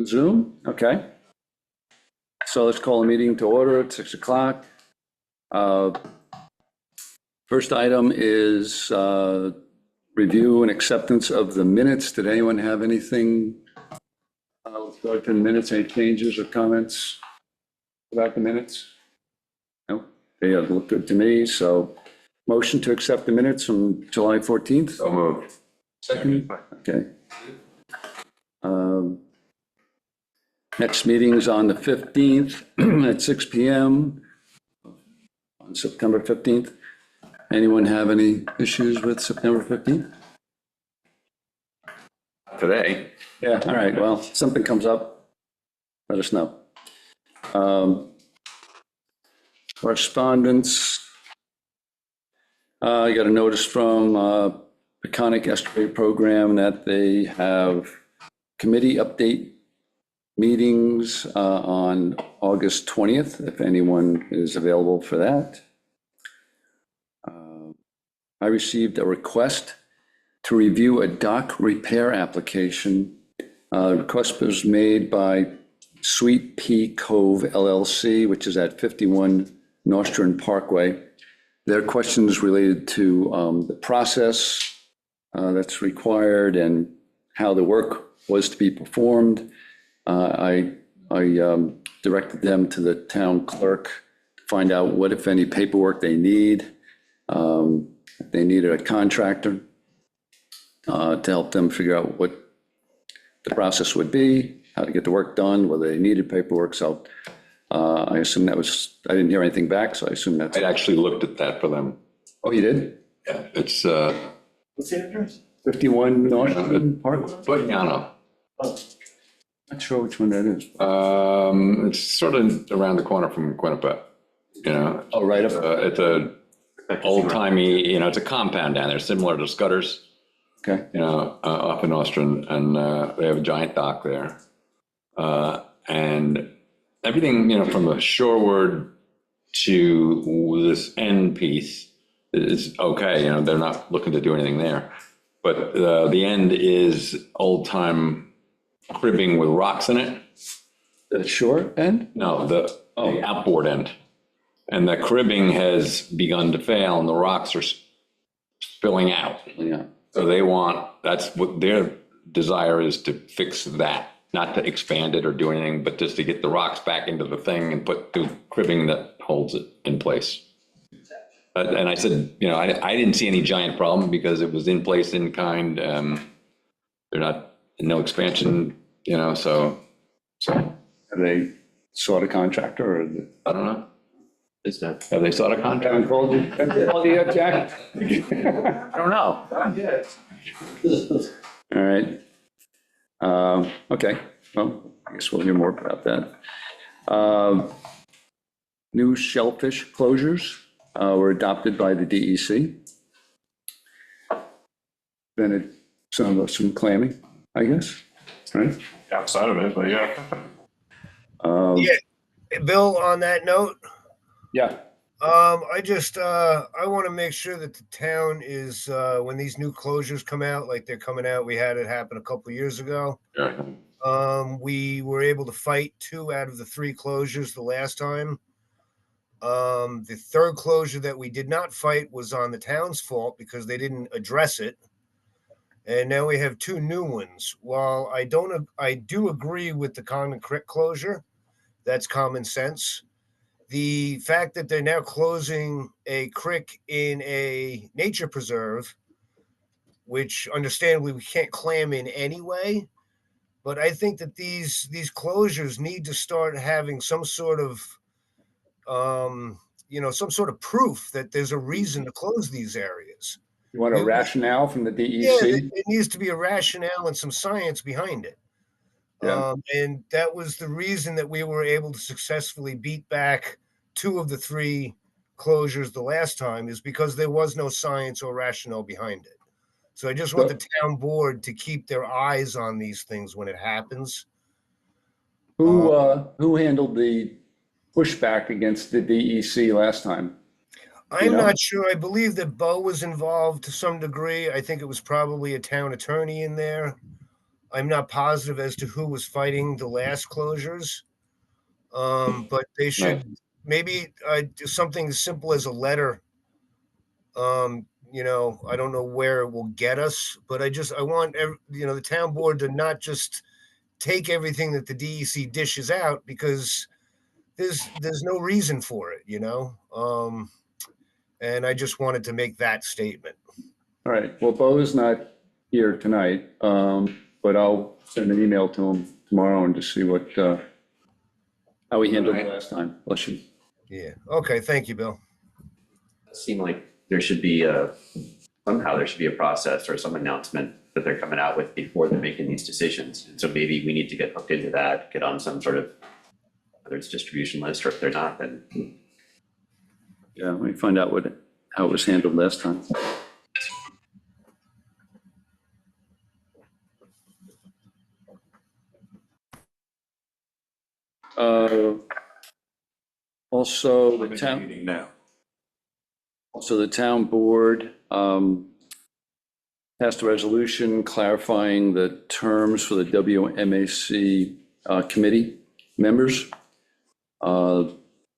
Zoom, okay. So let's call a meeting to order at 6 o'clock. First item is review and acceptance of the minutes. Did anyone have anything with regard to the minutes, any changes or comments about the minutes? No, they look good to me. So motion to accept the minutes from July 14th. So moved. Second, okay. Next meeting is on the 15th at 6 p.m. on September 15th. Anyone have any issues with September 15th? Today. Yeah, all right. Well, if something comes up, let us know. Correspondence. I got a notice from Peconic Estuary Program that they have committee update meetings on August 20th, if anyone is available for that. I received a request to review a dock repair application. The request was made by Sweet Pea Cove LLC, which is at 51 Nostrand Parkway. Their questions related to the process that's required and how the work was to be performed. I directed them to the town clerk to find out what, if any, paperwork they need. If they needed a contractor to help them figure out what the process would be, how to get the work done, whether they needed paperwork. So I assume that was, I didn't hear anything back, so I assume that's. I actually looked at that for them. Oh, you did? Yeah, it's What's the address? 51 North Park? Bodiano. Not sure which one that is. It's sort of around the corner from Quinnipiac, you know. Oh, right up. It's a old timey, you know, it's a compound down there, similar to Scudder's. Okay. You know, off in Ostron, and they have a giant dock there. And everything, you know, from the shoreward to this end piece is okay. You know, they're not looking to do anything there. But the end is old time cribbing with rocks in it. The shore end? No, the outboard end. And the cribbing has begun to fail and the rocks are spilling out. Yeah. So that's what their desire is, to fix that, not to expand it or do anything, but just to get the rocks back into the thing and put the cribbing that holds it in place. And I said, you know, I didn't see any giant problem because it was in place in kind. They're not, no expansion, you know, so. Have they sought a contractor or? I don't know. Is that? Have they sought a contract? Haven't called you yet, Jack? I don't know. All right. Okay, well, I guess we'll hear more about that. New shellfish closures were adopted by the DEC. Then some clamming, I guess, right? Outside of it, but yeah. Yeah, Bill, on that note, Yeah. I want to make sure that the town is, when these new closures come out, like they're coming out, we had it happen a couple of years ago. Yeah. We were able to fight 2 out of the 3 closures the last time. The third closure that we did not fight was on the town's fault because they didn't address it. And now we have 2 new ones. While I do agree with the Common Creek closure. That's common sense. The fact that they're now closing a creek in a nature preserve, which understandably we can't clam in anyway, but I think that these closures need to start having some sort of, some sort of proof that there's a reason to close these areas. You want a rationale from the DEC? Yeah, it needs to be a rationale and some science behind it. Yeah. And that was the reason that we were able to successfully beat back 2 of the 3 closures the last time, is because there was no science or rationale behind it. So I just want the town board to keep their eyes on these things when it happens. Who handled the pushback against the DEC last time? I'm not sure. I believe that Bo was involved to some degree. I think it was probably a town attorney in there. I'm not positive as to who was fighting the last closures. But they should maybe do something as simple as a letter. I don't know where it will get us, but I want the town board to not just take everything that the DEC dishes out, because there's no reason for it, and I just wanted to make that statement. All right, well, Bo is not here tonight, but I'll send an email to him tomorrow and just see how he handled it last time. Bless you. Yeah. Okay. Thank you, Bill. It seemed like there should be somehow there should be a process or some announcement that they're coming out with before they're making these decisions. And so maybe we need to get hooked into that, get on some sort of, whether it's distribution list, or if they're not, then Yeah, let me find out how it was handled last time. Also, the town. Meeting now. So the town board passed a resolution clarifying the terms for the WMAC committee members. At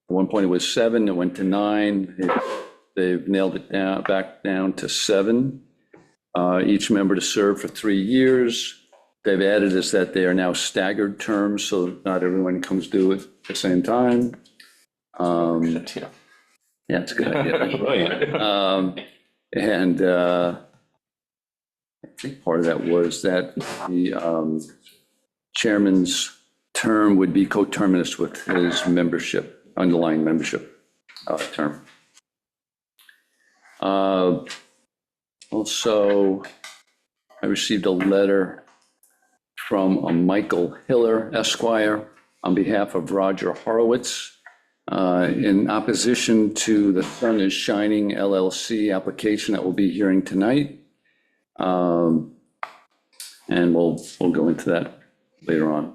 one point it was 7, it went to 9. They've nailed it back down to 7. Each member to serve for 3 years. They've added is that they are now staggered terms, so not everyone comes due at the same time. Yeah, it's a good idea. Brilliant. And I think part of that was that the chairman's term would be coterminous with his membership, underlying membership term. Also, I received a letter from a Michael Hiller Esquire on behalf of Roger Horowitz in opposition to the Sun is Shining LLC application that we'll be hearing tonight. And we'll go into that later on.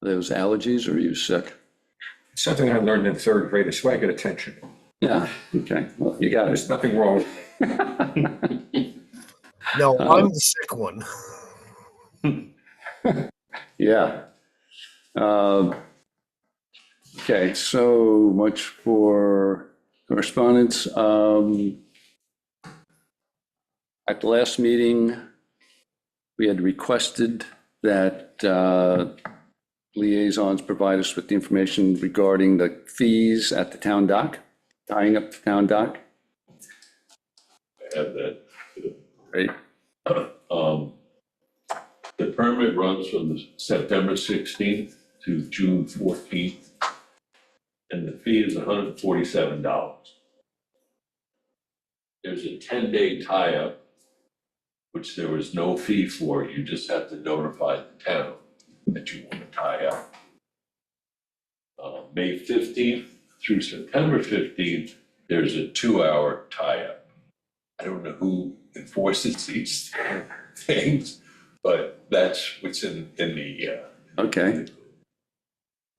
Those allergies, or are you sick? Something I learned in 3rd grade, a swag at attention. Yeah, okay, well, you got There's it. nothing wrong. No, I'm the sick one. Yeah. Okay, so much for correspondence. At the last meeting, we had requested that liaisons provide us with the information regarding the fees at the town dock, tying up the town dock, Have that. right? The permit runs from September 16th to June 14th, and the fee is $147. There's a 10-day tie-up, which there was no fee for. You just have to notify the town that you want to tie up. May 15th through September 15th, there's a 2-hour tie-up. I don't know who enforces these things, but that's what's in the. Okay,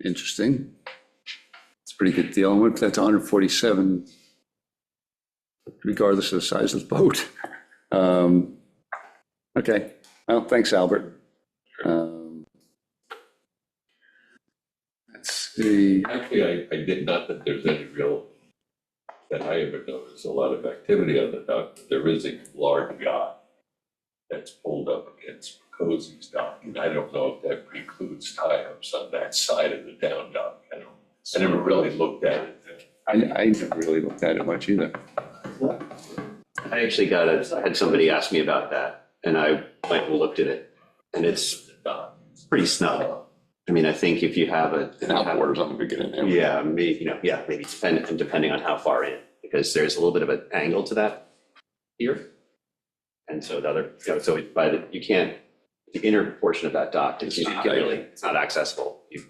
interesting. It's a pretty good deal. And what if that's 147, regardless of the size of the boat? Okay, well, thanks, Albert. Let's see. Actually, I did not think there's any real, that I ever noticed, a lot of activity on the dock. There is a large yacht that's pulled up against Cozy's dock, and I don't know if that precludes tie-ups on that side of the down dock. I never really looked at it. I never really looked at it much either. I actually had somebody ask me about that, and I went and looked at it, and it's pretty snug. I mean, I think if you have An outboard or something to get in there. yeah, maybe depending on how far in, because there's a little bit of an angle to that here. And so the inner portion of that dock, it's not accessible. You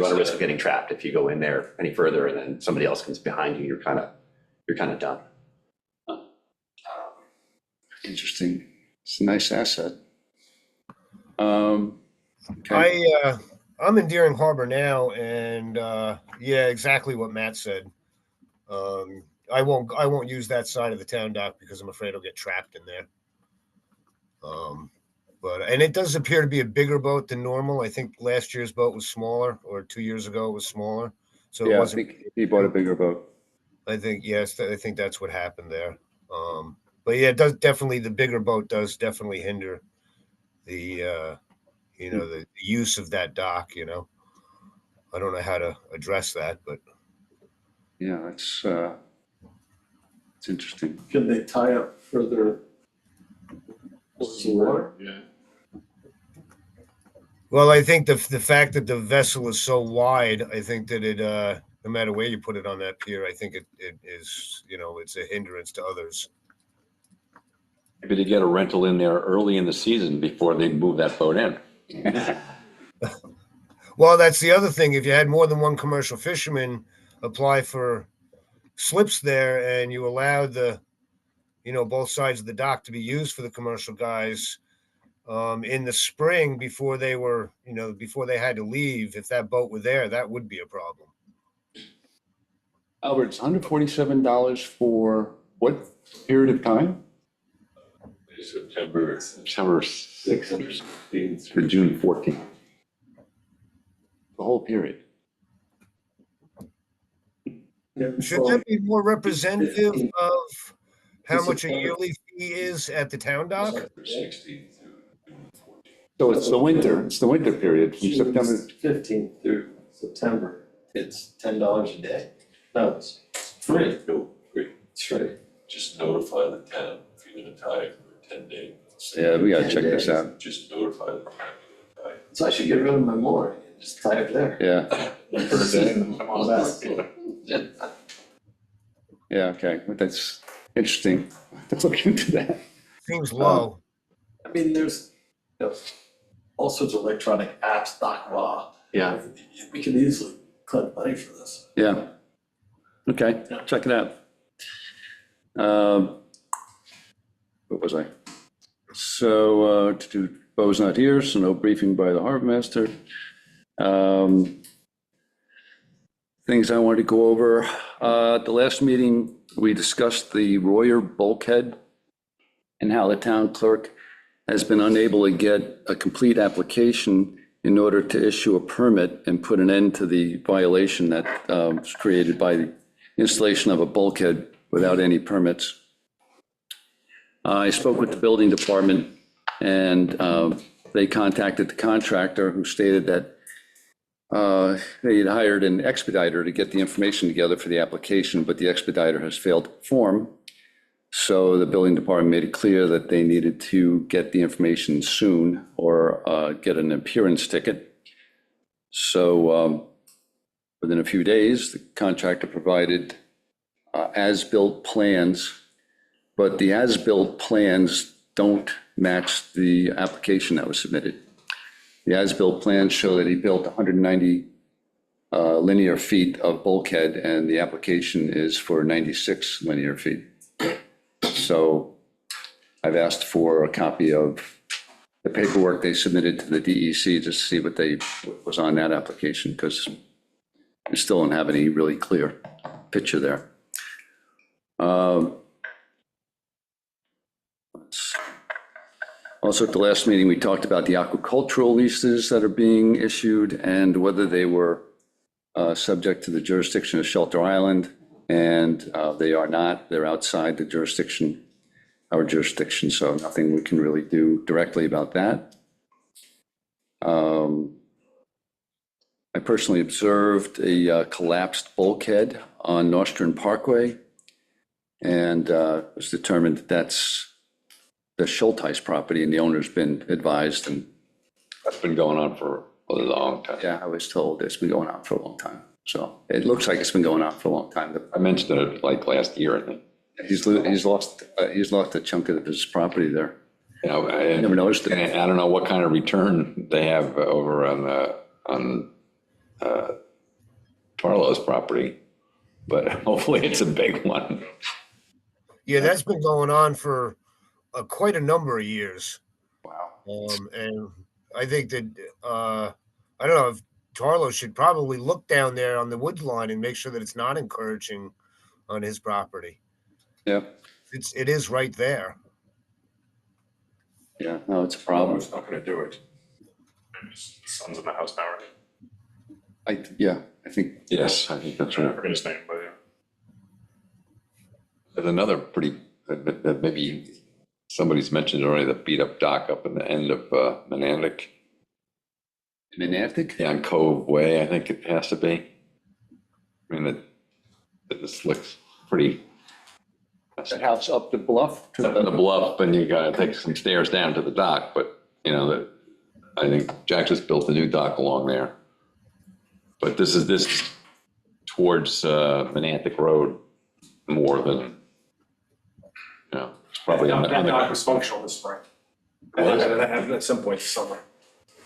run a risk of getting trapped if you go in there any further and then somebody else comes behind you, you're kind of done. Interesting. It's a nice asset. Okay. I'm in Deering Harbor now, and yeah, exactly what Matt said. I won't use that side of the town dock because I'm afraid I'll get trapped in there. And it does appear to be a bigger boat than normal. I think last year's boat was smaller, or 2 years ago it was smaller. So it Yeah, I wasn't. think he bought a bigger boat. I think yes, I think that's what happened there. But yeah, it does definitely, the bigger boat does definitely hinder the the use of that dock. I don't know how to address that, but Yeah, it's interesting. Can they tie up further? Water? Yeah. well, I think the fact that the vessel is so wide, I think that it no matter where you put it on that pier, I think it is, it's a hindrance to others. Maybe to get a rental in there early in the season before they move that boat in. Well, that's the other thing. If you had more than one commercial fisherman apply for slips there, and you allowed both sides of the dock to be used for the commercial guys, in the spring before they were, before they had to leave, if that boat were there, that would be a problem. Albert, it's $147 for what period of time? September September 6th or 16th. to June 14th. The whole period. Should that be more representative of how much a yearly fee is at the town dock? 16th. So it's the winter. It's the winter period from September. 15th through September. It's $10 a day. No, it's free. No, great. It's free. Just notify the town if you're gonna tie it for 10 days. Yeah, we gotta check this out. Just notify the town you're gonna tie it. So I should get rid of my mooring and just tie it there. Yeah, Come on back. yeah, okay. But that's interesting. Let's look into that. Seems low. I mean, there's all sorts of electronic apps, DocRaw. Yeah. We can easily collect money for this. Yeah. Okay, check it out. What was I? So, Bo's not here, so no briefing by the harbor master. Things I wanted to go over. At the last meeting, we discussed the Royer bulkhead and how the town clerk has been unable to get a complete application in order to issue a permit and put an end to the violation that was created by the installation of a bulkhead without any permits. I spoke with the building department, and they contacted the contractor, who stated that they had hired an expediter to get the information together for the application, but the expediter has failed to perform. So the building department made it clear that they needed to get the information soon, or get an appearance ticket. So within a few days, the contractor provided as-built plans, but the as-built plans don't match the application that was submitted. The as-built plans show that he built 190 linear feet of bulkhead, and the application is for 96 linear feet. So I've asked for a copy of the paperwork they submitted to the DEC, just to see what was on that application, because we still don't have any really clear picture there. Also, at the last meeting, we talked about the aquacultural leases that are being issued and whether they were subject to the jurisdiction of Shelter Island, and they are not. They're outside the jurisdiction, our jurisdiction, so nothing we can really do directly about that. I personally observed a collapsed bulkhead on Nostrand Parkway, and it was determined that that's the Schulteis property, and the owner's been advised, and That's been going on for a long time. yeah, I was told it's been going on for a long time. So it looks like it's been going on for a long time. I mentioned it like last year, I think. He's lost a chunk of his property there. You know, I never noticed it. and I don't know what kind of return they have over on Tarlow's property, but hopefully it's a big one. Yeah, that's been going on for quite a number of years. Wow. And I think that I don't know if Tarlow should probably look down there on the wood line and make sure that it's not encroaching on his property. Yeah. It is right there. Yeah, no, it's a I problem. was not gonna do it. Son's in the house now, right? I think, Yes, I think that's I right. forget his name, but yeah. There's another pretty, that maybe somebody's mentioned already, the beat up dock up in the end of Menandic. Monastic? Yeah, on Cove Way, I think it has to be. I mean, it just looks pretty. That house up the bluff? To Up in the bluff, and you gotta take some stairs down to the dock, but, you know, that, I think Jack just built a new dock along there. But this is towards Menantic Road more than, you know, it's probably on That dock the, was functional this spring. Was? At some point this summer.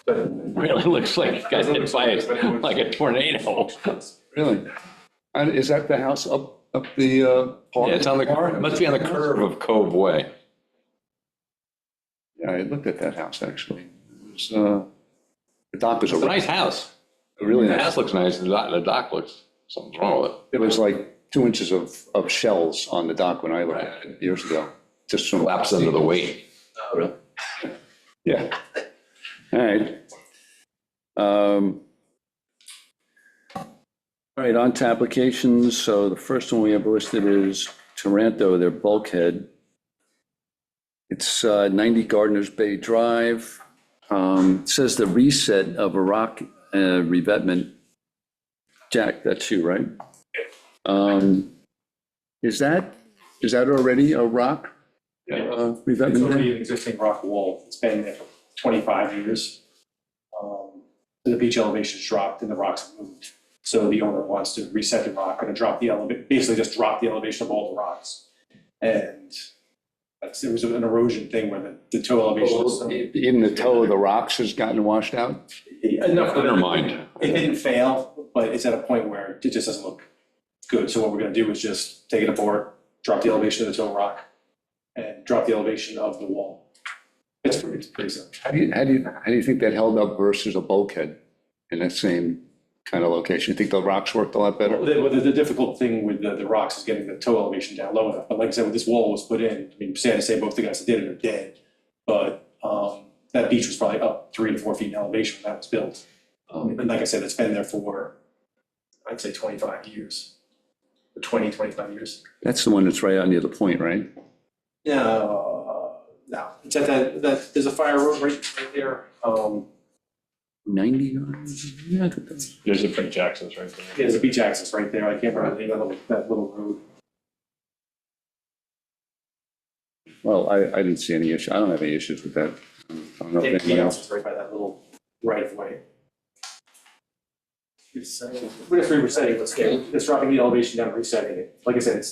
But really looks like it got hit by like a tornado. Really? And is that the house up the park? Yeah, it's on the, it must be on the curve of Cove Way. Yeah, I looked at that house, actually. It was, the dock was It's a nice house. really The nice. house looks nice, the dock looks, something's wrong with it. It was like 2 inches of shells on the dock when I looked at it years ago. Just from Collapsed under the weight. Oh, really? Yeah. All right. All right, on to applications. So the first one we have listed is Taranto, their bulkhead. It's 90 Gardeners Bay Drive. It says the reset of a rock revetment. Jack, that's you, right? Is that already a rock It's revetment? already there? an existing rock wall. It's been there for 25 years. The beach elevation's dropped and the rocks have moved. So the owner wants to reset the rock, gonna drop the basically just drop the elevation of all the rocks. And it was an erosion thing where the toe elevation was. Even the toe of the rocks has gotten washed out? Enough. Never mind. It didn't fail, but it's at a point where it just doesn't look good. So what we're gonna do is just take it apart, drop the elevation of the toe rock, and drop the elevation of the wall. It's pretty simple. How do you think that held up versus a bulkhead in that same kind of location? You think the rocks worked a lot better? The difficult thing with the rocks is getting the toe elevation down low enough. But like I said, when this wall was put in, I mean, sad to say both the guys that did it are dead. But that beach was probably up 3 to 4 feet in elevation when that was built. And like I said, it's been there for, I'd say 25 years. 25 years. That's the one that's right out near the point, right? Yeah, no, it's at that, there's a fire road right there. 90 yards? Yeah, I think that's- There's a Frank Jackson's right there. There's a beach access right there. I can't remember the name of that little road. Well, I didn't see any issue. I don't have any issues with that. I don't know if Anything anyone else else. is right by that little right of way. We're just resetting, it's dropping the elevation down, resetting it. Like I said,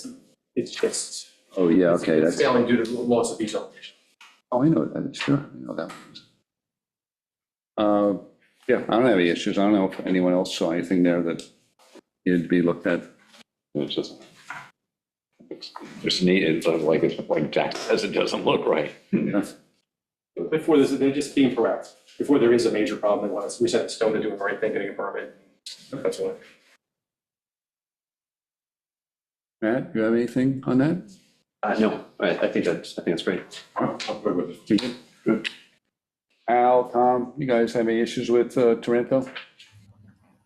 it's just. Oh, yeah, okay, It's that's, failing due to loss of beach elevation. oh, I know that, sure, I know that. Yeah, I don't have any issues. I don't know if anyone else saw anything there that needed to be looked at. It's just neat, it's like Jack says, it doesn't look right. Yeah. Before this, they're just being proactive. Before there is a major problem, they want to reset the stone to doing the right thing, getting a permit. That's what. Matt, you have anything on that? No, I think that's great. I'm good with it. Good. Al, Tom, you guys have any issues with Taranto?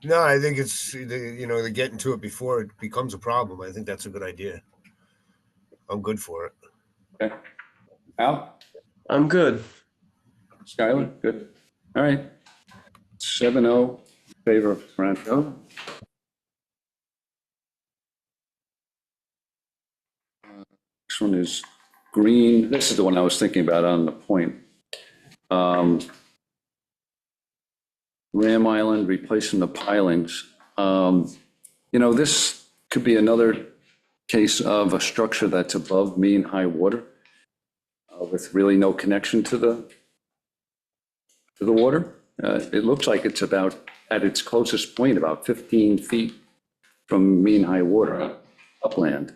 No, I think it's, they're getting to it before it becomes a problem. I think that's a good idea. I'm good for it. Okay. Al? I'm good. Skylar? Good. All right. 7-0 in favor of Taranto. This one is green. This is the one I was thinking about on the point. Ram Island, replacing the pilings. This could be another case of a structure that's above mean high water with really no connection to the water. It looks like it's about, at its closest point, about 15 feet from mean high water upland.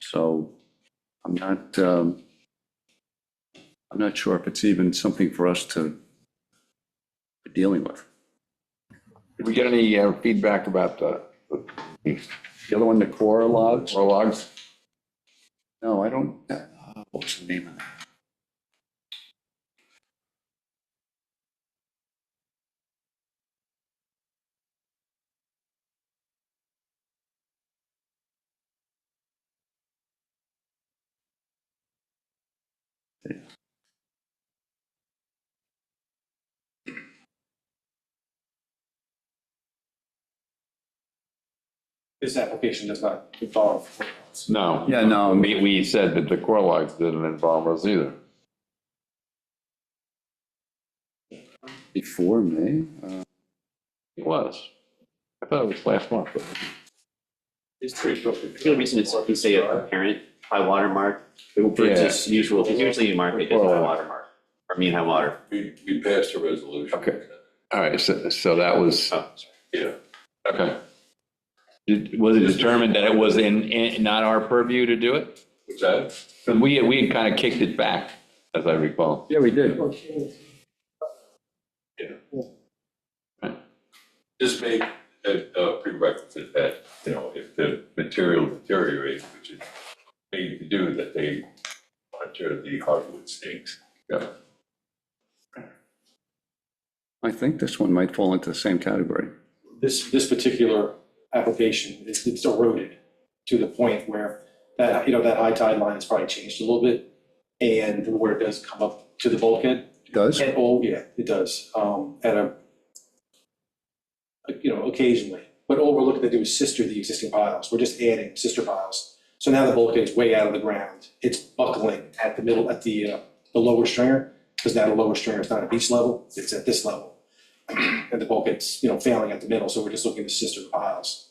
So I'm not sure if it's even something for us to be dealing with. Did we get any feedback about the The other one, the core logs? logs? No, I don't. What's the name of that? This application does not involve. No. Yeah, no. We said that the core logs didn't involve us either. Before May? It was. I thought it was last month. Is there a particular reason it's, you say a parent high water mark? Versus usual, because usually you mark it as high water mark, or mean high water. We passed a resolution. Okay. All right, so that was, Oh, sorry. Yeah. okay. Was it determined that it was in not our purview to do it? What's that? Because we had kind of kicked it back, as I recall. Yeah, we did. Yeah. Just make a prerequisite that, if the material deteriorates, which is made to do, that they monitor the hardwood stakes. Yeah. I think this one might fall into the same category. This particular application, it's eroded to the point where that, that high tide line has probably changed a little bit. And the water does come up to the bulkhead. Does? And, yeah, it does, occasionally. But all we're looking to do is sister the existing piles. We're just adding sister piles. So now the bulkhead is way out of the ground. It's buckling at the middle, at the lower stringer, because now the lower stringer is not at beach level, it's at this level. And the bulkhead's, failing at the middle, so we're just looking to sister the piles.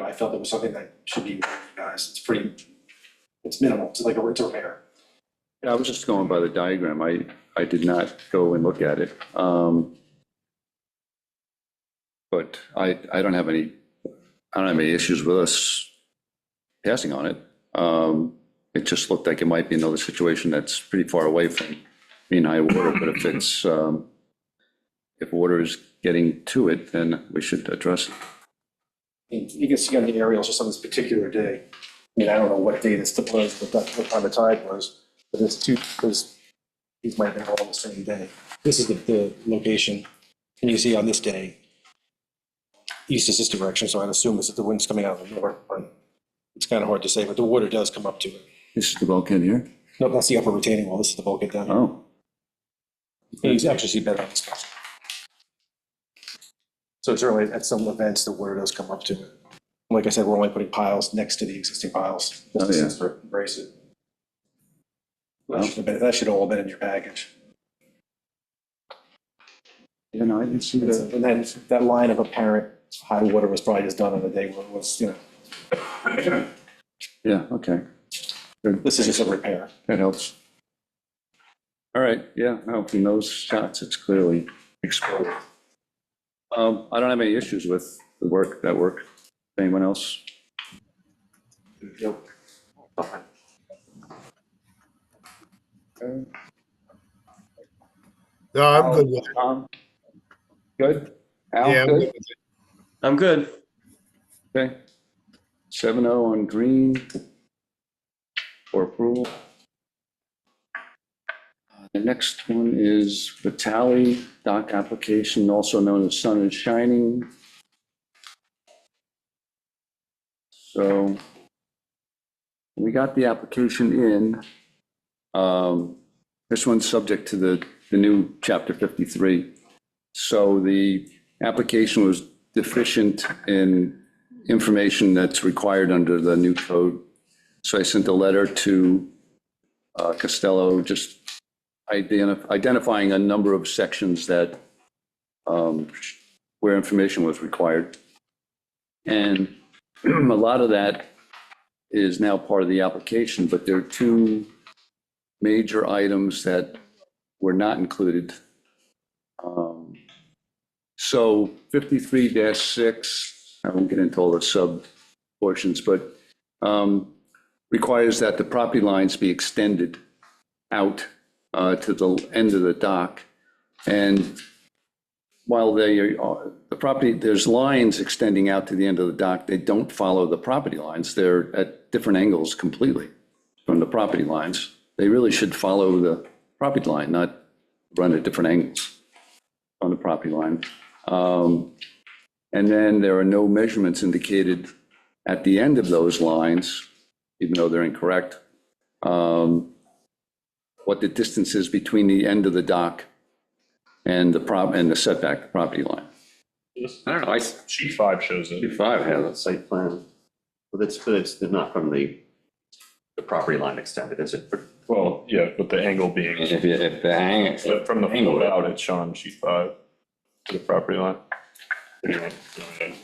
I felt it was something that should be, guys, it's minimal, it's a repair. Yeah, I was just going by the diagram. I did not go and look at it. But I don't have any issues with us passing on it. It just looked like it might be another situation that's pretty far away from mean high water, but if it's, if water is getting to it, then we should address it. You can see on the aerials just on this particular day, I don't know what day this was, what time the tide was, but it's because these might have been all on the same day. This is the location, and you see on this day, east is this direction, so I'd assume this is the wind's coming out of the north, but it's kind of hard to say, but the water does come up to it. This is the bulkhead here? No, that's the upper retaining wall, this is the bulkhead down here. Oh, You can actually see better on this. So certainly at some events, the water does come up to it. Like I said, we're only putting piles next to the existing piles. Oh, Just yeah. to embrace it. Well. That should have all been in your package. yeah, no, I didn't see that. And then that line of apparent high water was probably just done on the day where it was, Yeah, okay. Good. this is just a repair. That helps. All right, yeah, no, from those shots, it's clearly exposed. I don't have any issues with the work, that work. Anyone else? Nope. No, I'm good with it. Tom? Good? Al, Yeah, I'm good? good with it. I'm good. Okay. 7-0 on green for approval. The next one is Vitale dock application, also known as Sun is Shining. So we got the application in. This one's subject to the new Chapter 53. So the application was deficient in information that's required under the new code. So I sent a letter to Costello, just identifying a number of sections that where information was required. And a lot of that is now part of the application, but there are two major items that were not included. So 53-6, I won't get into all the sub portions, but requires that the property lines be extended out to the end of the dock. And while the property, there's lines extending out to the end of the dock, they don't follow the property lines. They're at different angles completely from the property lines. They really should follow the property line, not run at different angles on the property line. And then there are no measurements indicated at the end of those lines, even though they're incorrect. What what the distance is between the end of the dock and the setback property line. I don't know, Sheet 5 shows it. five Yeah, has the site plan. But it's not from the property line extended, is it? Well, yeah, with the angle being, if the hang, but from the float out, it's shown sheet 5 to the property line. Anyway,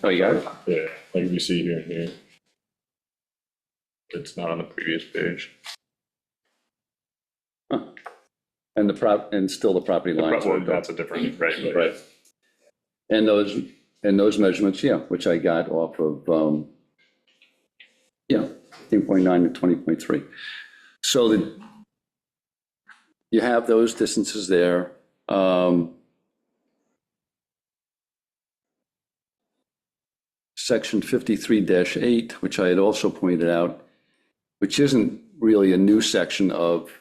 Oh, you got it? yeah, like we see here and here. It's not on the previous page. And still the property line. Well, that's a different, right, but Right. And those measurements, yeah, which I got off of, 15.9 to 20.3. So you have those distances there. Section 53-8, which I had also pointed out, which isn't really a new section of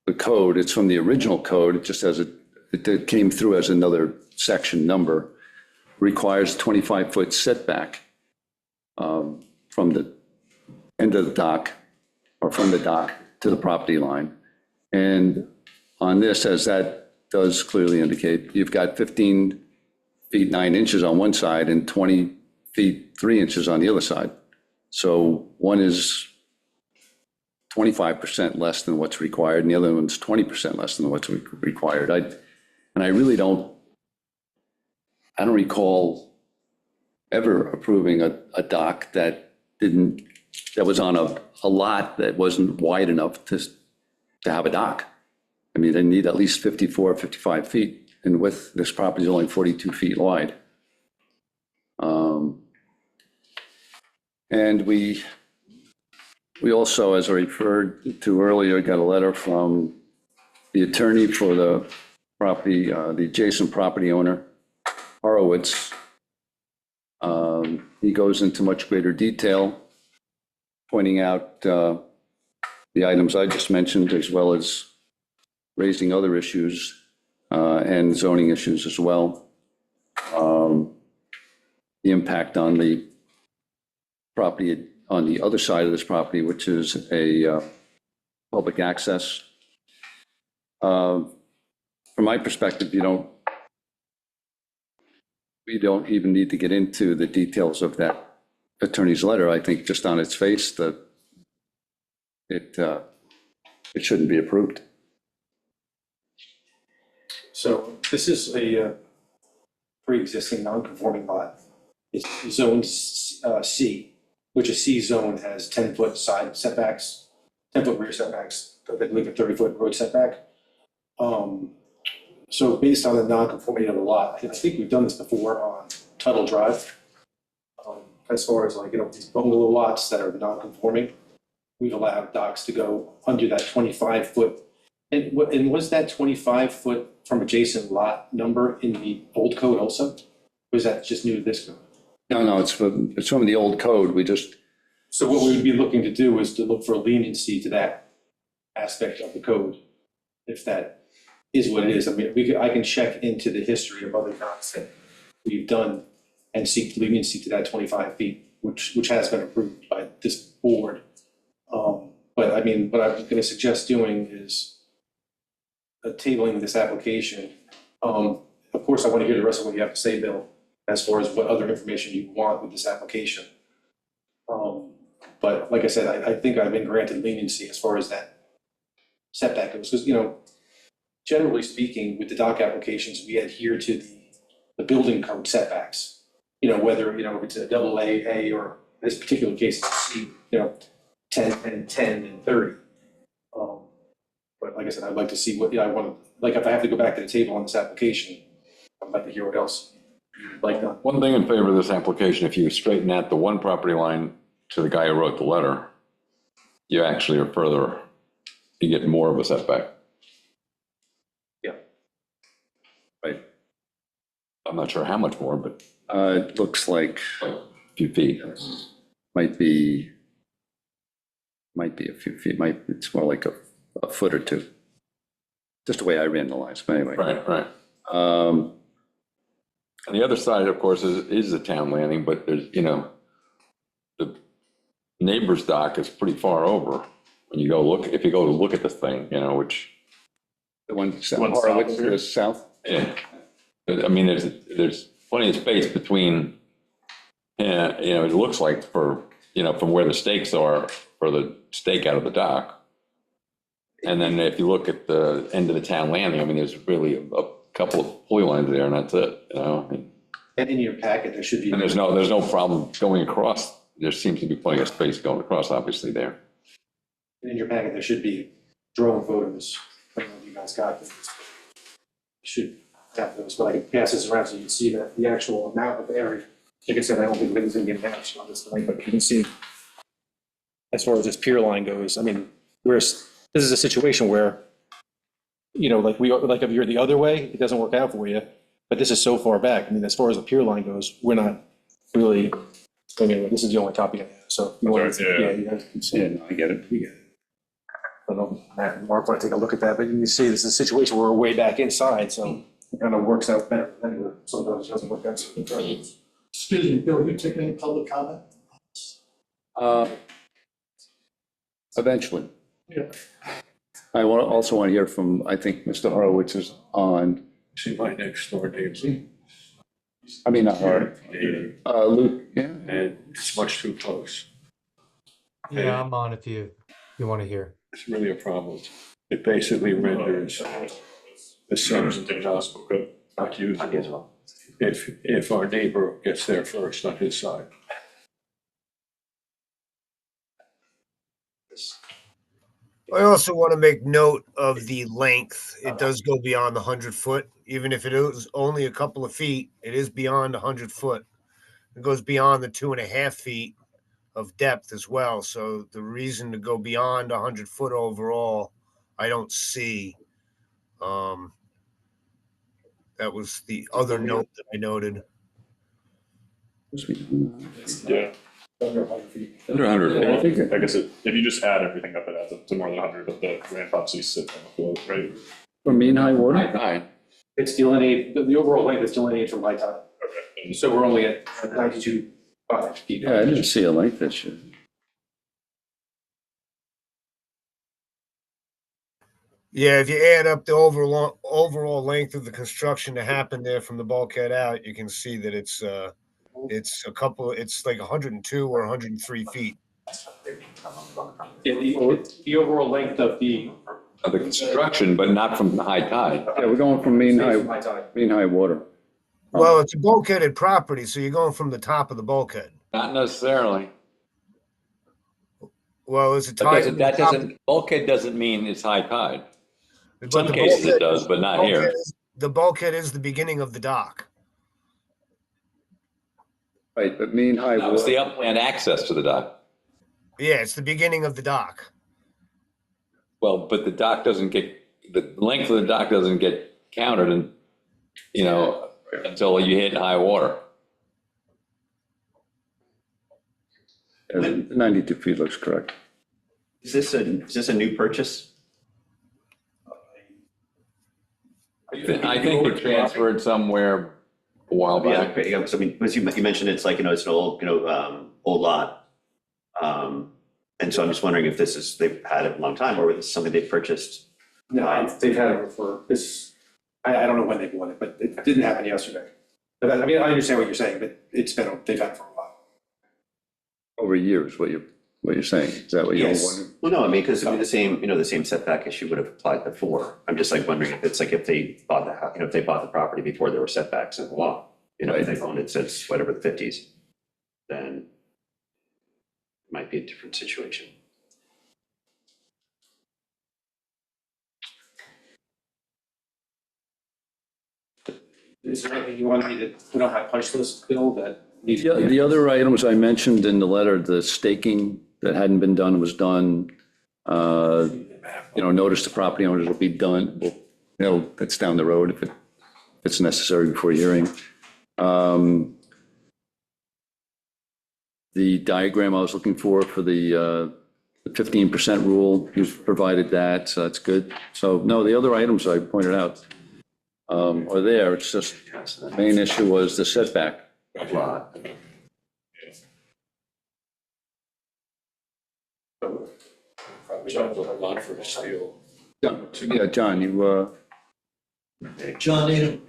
the code. It's from the original code. It just it came through as another section number, requires 25-foot setback from the end of the dock, or from the dock to the property line. And on this, as that does clearly indicate, you've got 15 feet 9 inches on one side and 20 feet 3 inches on the other side. So one is 25% less than what's required, and the other one's 20% less than what's required. I really don't recall ever approving a dock that was on a lot that wasn't wide enough to have a dock. I mean, they need at least 54, 55 feet, and with this property is only 42 feet wide. And we also, as I referred to earlier, got a letter from the attorney for the property, the adjacent property owner, Horowitz. He goes into much greater detail, pointing out the items I just mentioned, as well as raising other issues and zoning issues as well. The impact on the property on the other side of this property, which is a public access. From my perspective, we don't even need to get into the details of that attorney's letter. I think just on its face that it shouldn't be approved. So this is a pre-existing non-conforming lot. It's zone C, which a C zone has 10-foot side setbacks, 10-foot rear setbacks, I believe a 30-foot road setback. So based on the non-conformity of the lot, I think we've done this before on Tuttle Drive. As far as these bungalow lots that are non-conforming, we've allowed docks to go under that 25-foot. And was that 25-foot from adjacent lot number in the old code also? Or is that just new to this code? No, it's from the old code. So what we would be looking to do is to look for a leniency to that aspect of the code, if that is what it is. I mean, I can check into the history of other docks that we've done and seek leniency to that 25 feet, which has been approved by this board. But I mean, what I'm going to suggest doing is tabling this application. Of course, I want to hear the rest of what you have to say, Bill, as far as what other information you want with this application. But like I said, I think I've been granted leniency as far as that setback goes, because, generally speaking, with the dock applications, we adhere to the building code setbacks. Whether, if it's a double A, or in this particular case, it's a C, 10 and 10 and 30. But like I said, I'd like to see what, I want to, like, if I have to go back to the table on this application, I'd like to hear what else you'd like done. one thing in favor of this application, if you straighten out the one property line to the guy who wrote the letter, you actually are further, you get more of a setback. Yeah. Right. I'm not sure how much more, but It looks like a few feet. might be a few feet. It's more like a foot or two. Just the way I ran the lines, but anyway. Right. On the other side, of course, is the town landing, but there's, the neighbor's dock is pretty far over. When you go look, if you go to look at this thing, which The one, One Horowitz south here. is south? Yeah. I mean, there's plenty of space between, it looks like from where the stakes are for the stake out of the dock. And then if you look at the end of the town landing, I mean, there's really a couple of pulley lines there and that's it. And in your packet, there should be. And there's no problem going across. There seems to be plenty of space going across, obviously, there. In your packet, there should be drone photos. I don't know if you guys got them. Should have those, but I can pass this around so you can see that the actual amount of area. Like I said, I don't think it's going to get matched on this tonight, but you can see as far as this pier line goes, I mean, this is a situation where, like if you're the other way, it doesn't work out for you, but this is so far back. I mean, as far as the pier line goes, we're not really, this is the only copy I have, so. If you want to, Yeah. you guys can see. Yeah, no, I get it. You get it. I don't know, Matt and Mark want to take a look at that, but you can see this is a situation where we're way back inside, so it kind of works out better. Anyway, sometimes it doesn't work out. Excuse me, Bill, are you taking any public comment? Eventually. Yeah. I also want to hear from, I think Mr. Horowitz is on, See my next door neighbor. I mean, not Horowitz, Luke, yeah. And it's much too close. Yeah, I'm on if you want to hear. It's really a problem. It basically renders the sons of the gospel not usable if our neighbor gets there first on his side. I also want to make note of the length. It does go beyond the 100-foot. Even if it is only a couple of feet, it is beyond 100-foot. It goes beyond the 2.5 feet of depth as well. So the reason to go beyond 100-foot overall, I don't see. That was the other note that I noted. Yeah. Under 100. I think, like I said, if you just add everything up, it adds up to more than 100, but the ramp obviously sits on the floor, right? For mean high water? High. It's delineated, the overall length is delineated from high tide. Okay. So we're only at 92.5 feet. Yeah, I didn't see a length issue. Yeah, if you add up the overall length of the construction that happened there from the bulkhead out, you can see that it's like 102 or 103 feet. Yeah, the overall length of the. Of the construction, but not from the high tide. Yeah, we're going from mean From high, high tide. mean high water. Well, it's a bulkheaded property, so you're going from the top of the bulkhead. Not necessarily. Well, it's a tide. Bulkhead doesn't mean it's high tide. In But some the cases it bulkhead- does, but not here. The bulkhead is the beginning of the dock. Right, but mean high No, it's the water. upland access to the dock. Yeah, it's the beginning of the dock. Well, but the length of the dock doesn't get counted until you hit high water. 92 feet looks correct. Is this a new purchase? I think it transferred somewhere a while Yeah, back. okay, yeah, so I mean, you mentioned it's like, it's an old, old lot. And so I'm just wondering if they've had it a long time, or was this something they purchased? No, they've had it for this, I don't know when they bought it, but it didn't happen yesterday. But I mean, I understand what you're saying, but they've had it for a while. Over years, what you're saying. Is that what you're Yes. wondering? Well, no, I mean, because the same setback issue would have applied before. I'm just like wondering if it's like if they bought if they bought the property before there were setbacks in the law, if they've owned it since whatever the 50s, then it might be a different situation. Is there anything you want me to put on my punch list, Bill, that needs? The other items I mentioned in the letter, the staking that hadn't been done was done. Notice to property owners will be done. That's down the road if it's necessary before hearing. The diagram I was looking for the 15% rule, you've provided that, so that's good. So no, the other items I pointed out are there. It's just the main issue was the setback. Lot. Probably not a lot for steel. Yeah, John, you, John Needham.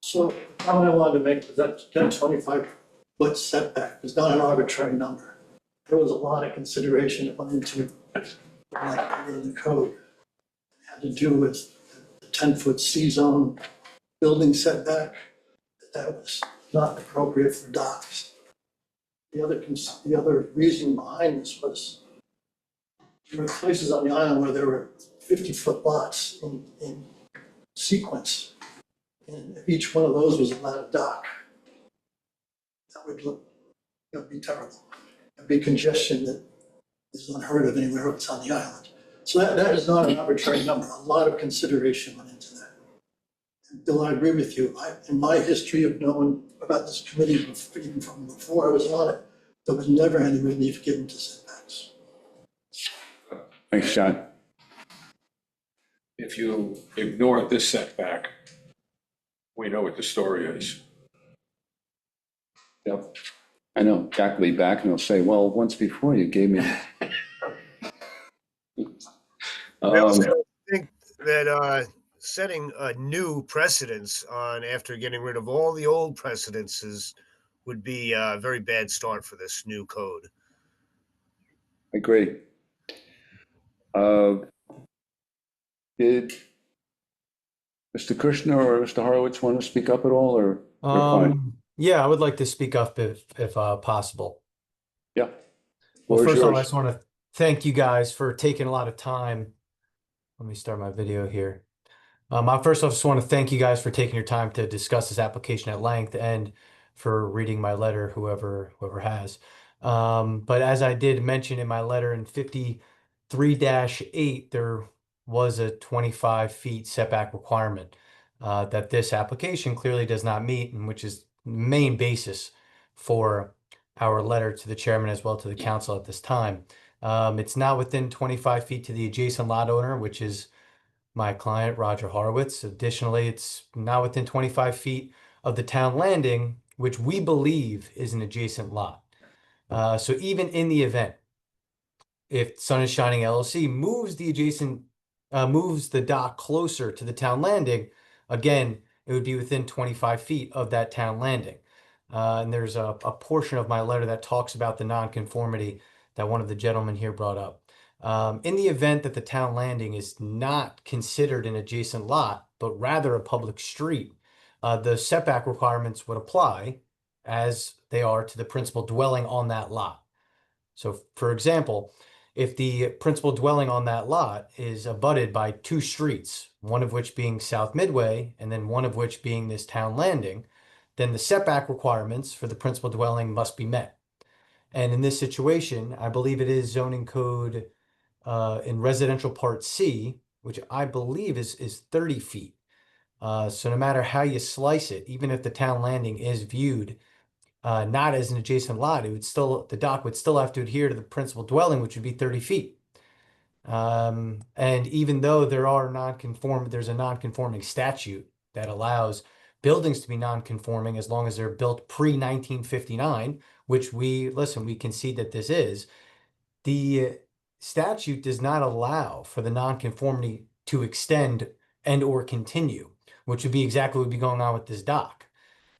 So the comment I wanted to make was that 25-foot setback is not an arbitrary number. There was a lot of consideration that went into that part of the code. It had to do with the 10-foot C-zone building setback. That was not appropriate for docks. The other reason behind this was there were places on the island where there were 50-foot lots in sequence. And if each one of those was allowed a dock, that would be terrible. It'd be congestion that is unheard of anywhere else on the island. So that is not an arbitrary number. A lot of consideration went into that. And Bill, I agree with you. In my history of knowing about this committee, even from before I was on it, there was never any relief given to setbacks. thanks, John. If you ignore this setback, we know what the story is. Yep. I know, Jack will be back and he'll say, well, once before you gave me. I also think that setting a new precedence on after getting rid of all the old precedences would be a very bad start for this new code. Agree. Did Mr. Kushner or Mr. Horowitz want to speak up at all, or we're fine? Yeah, I would like to speak up if possible. Yeah. Well, Floor is first of all, I yours. just want to thank you guys for taking a lot of time. Let me start my video here. I first off just want to thank you guys for taking your time to discuss this application at length and for reading my letter, whoever has. But as I did mention in my letter in 53-8, there was a 25 feet setback requirement that this application clearly does not meet, and which is the main basis for our letter to the chairman as well to the council at this time. It's not within 25 feet to the adjacent lot owner, which is my client, Roger Horowitz. Additionally, it's not within 25 feet of the town landing, which we believe is an adjacent lot. So even in the event, if Sun is Shining LLC moves the dock closer to the town landing, again, it would be within 25 feet of that town landing. And there's a portion of my letter that talks about the nonconformity that one of the gentlemen here brought up. In the event that the town landing is not considered an adjacent lot, but rather a public street, the setback requirements would apply as they are to the principal dwelling on that lot. So, for example, if the principal dwelling on that lot is abutted by two streets, one of which being South Midway and then one of which being this town landing, then the setback requirements for the principal dwelling must be met. And in this situation, I believe it is zoning code in residential part C, which I believe is 30 feet. So no matter how you slice it, even if the town landing is viewed not as an adjacent lot, the dock would still have to adhere to the principal dwelling, which would be 30 feet. And even though there's a non-conforming statute that allows buildings to be non-conforming as long as they're built pre-1959, which we concede that this is, the statute does not allow for the non-conformity to extend and or continue, which would be exactly what would be going on with this dock.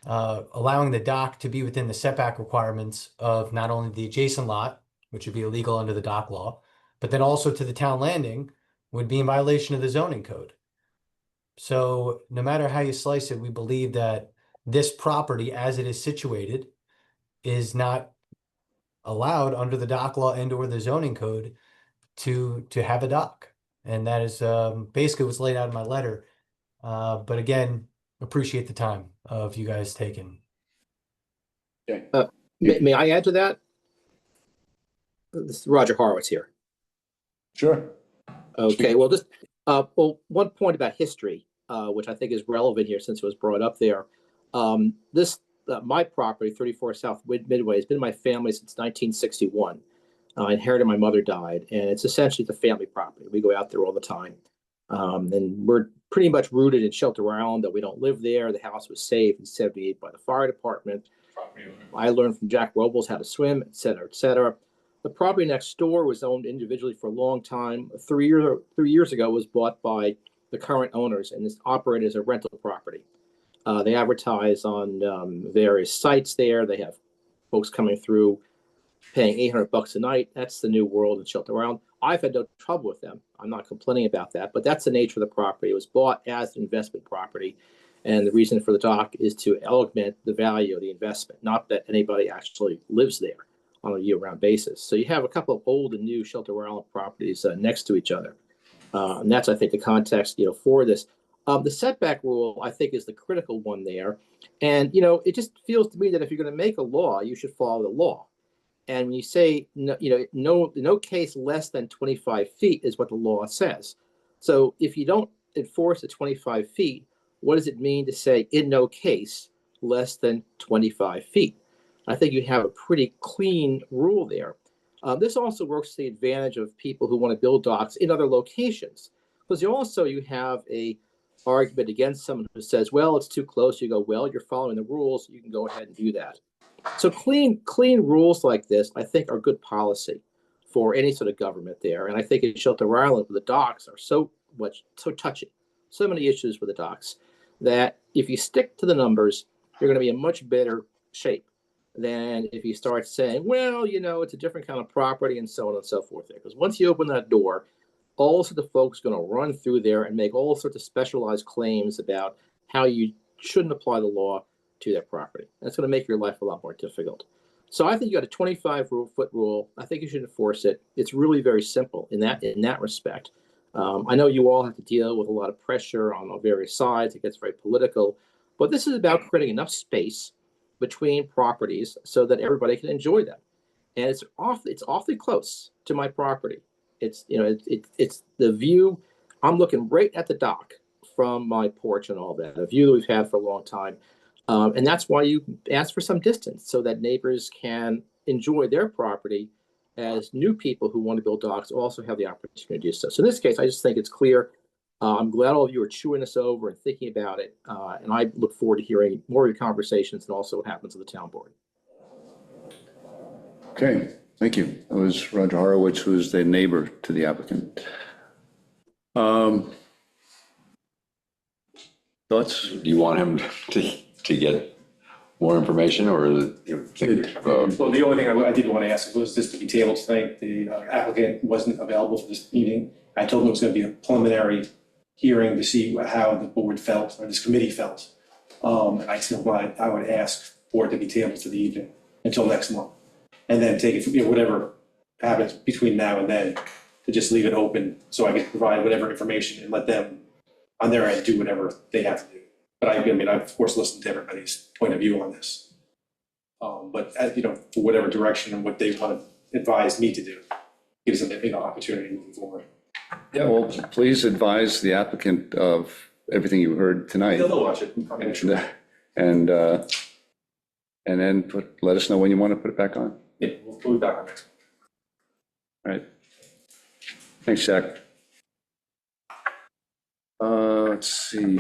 Allowing the dock to be within the setback requirements of not only the adjacent lot, which would be illegal under the dock law, but then also to the town landing would be in violation of the zoning code. So no matter how you slice it, we believe that this property as it is situated is not allowed under the dock law and or the zoning code to have a dock. And that is basically what's laid out in my letter. But again, appreciate the time of you guys taking. Okay. May I add to that? This is Roger Horowitz here. Sure. Okay, well, just one point about history, which I think is relevant here since it was brought up there. My property, 34 South Midway, has been my family since 1961. I inherited, my mother died, and it's essentially the family property. We go out there all the time. And we're pretty much rooted in Shelter Island, that we don't live there. The house was saved in 78 by the fire department. I learned from Jack Robles how to swim, et cetera, et cetera. The property next door was owned individually for a long time. 3 years ago, it was bought by the current owners and is operated as a rental property. They advertise on various sites there. They have folks coming through paying $800 a night. That's the new world in Shelter Island. I've had no trouble with them. I'm not complaining about that, but that's the nature of the property. It was bought as an investment property. And the reason for the dock is to augment the value of the investment, not that anybody actually lives there on a year-round basis. So you have a couple of old and new Shelter Island properties next to each other. And that's, I think, the context, for this. The setback rule, I think, is the critical one there. And, it just feels to me that if you're going to make a law, you should follow the law. And when you say, no case less than 25 feet is what the law says. So if you don't enforce the 25 feet, what does it mean to say in no case less than 25 feet? I think you have a pretty clean rule there. This also works to the advantage of people who want to build docks in other locations, because you have a argument against someone who says, well, it's too close. You go, well, you're following the rules. You can go ahead and do that. So clean rules like this, I think, are good policy for any sort of government there. And I think in Shelter Island, the docks are so touchy, so many issues with the docks, that if you stick to the numbers, you're going to be in much better shape than if you start saying, well, it's a different kind of property and so on and so forth there. Because once you open that door, all sorts of folks are going to run through there and make all sorts of specialized claims about how you shouldn't apply the law to that property. That's going to make your life a lot more difficult. So I think you got a 25-foot rule. I think you should enforce it. It's really very simple in that respect. I know you all have to deal with a lot of pressure on various sides. It gets very political, but this is about creating enough space between properties so that everybody can enjoy them. And it's awfully close to my property. It's the view. I'm looking right at the dock from my porch and all that, a view that we've had for a long time. And that's why you ask for some distance so that neighbors can enjoy their property as new people who want to build docks also have the opportunity to do so. So in this case, I just think it's clear. I'm glad all of you are chewing this over and thinking about it. And I look forward to hearing more of your conversations and also what happens at the town board. Okay, thank you. That was Roger Horowitz, who's the neighbor to the applicant. Thoughts? Do you want him to get more information, or Well, the only thing I did want to ask was this to be tabled tonight. The applicant wasn't available for this meeting. I told him it was going to be a preliminary hearing to see how the board felt, or this committee felt. And I would ask for it to be tabled to the evening until next month. And then take it from, whatever happens between now and then, to just leave it open so I can provide whatever information and let them on their end do whatever they have to do. But I of course listened to everybody's point of view on this. But for whatever direction and what they want to advise me to do, gives them opportunity moving forward. Yeah, well, please advise the applicant of everything you heard tonight. They'll watch it. And then let us know when you want to put it back on. Yeah, we'll be back on next. All right. Thanks, Jack. Let's see.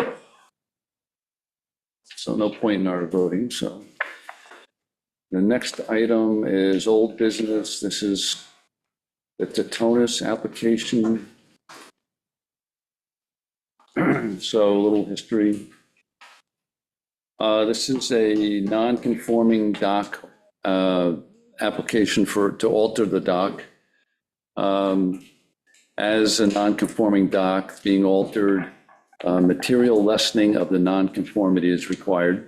So no point in our voting, so. The next item is old business. This is the Tetonis application. So a little history. This is a non-conforming dock application to alter the dock. As a non-conforming dock being altered, material lessening of the non-conformity is required.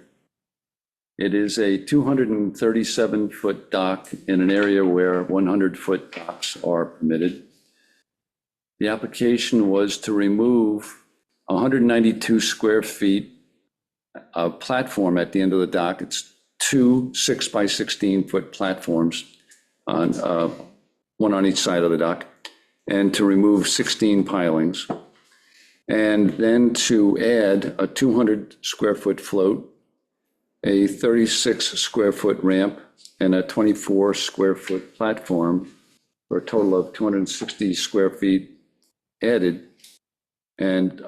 It is a 237-foot dock in an area where 100-foot docks are permitted. The application was to remove 192 square feet of platform at the end of the dock. It's two 6-by-16-foot platforms on one on each side of the dock, and to remove 16 pilings, and then to add a 200 square foot float, a 36 square foot ramp, and a 24 square foot platform, for a total of 260 square feet added, and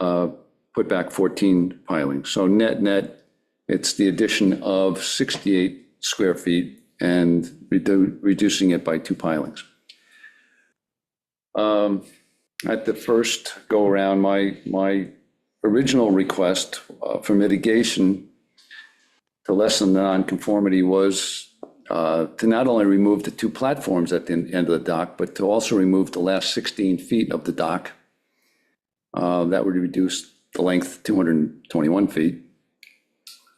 put back 14 pilings. So net, it's the addition of 68 square feet and reducing it by 2 pilings. At the first go around, my original request for mitigation to lessen the nonconformity was to not only remove the two platforms at the end of the dock, but to also remove the last 16 feet of the dock. That would reduce the length 221 feet.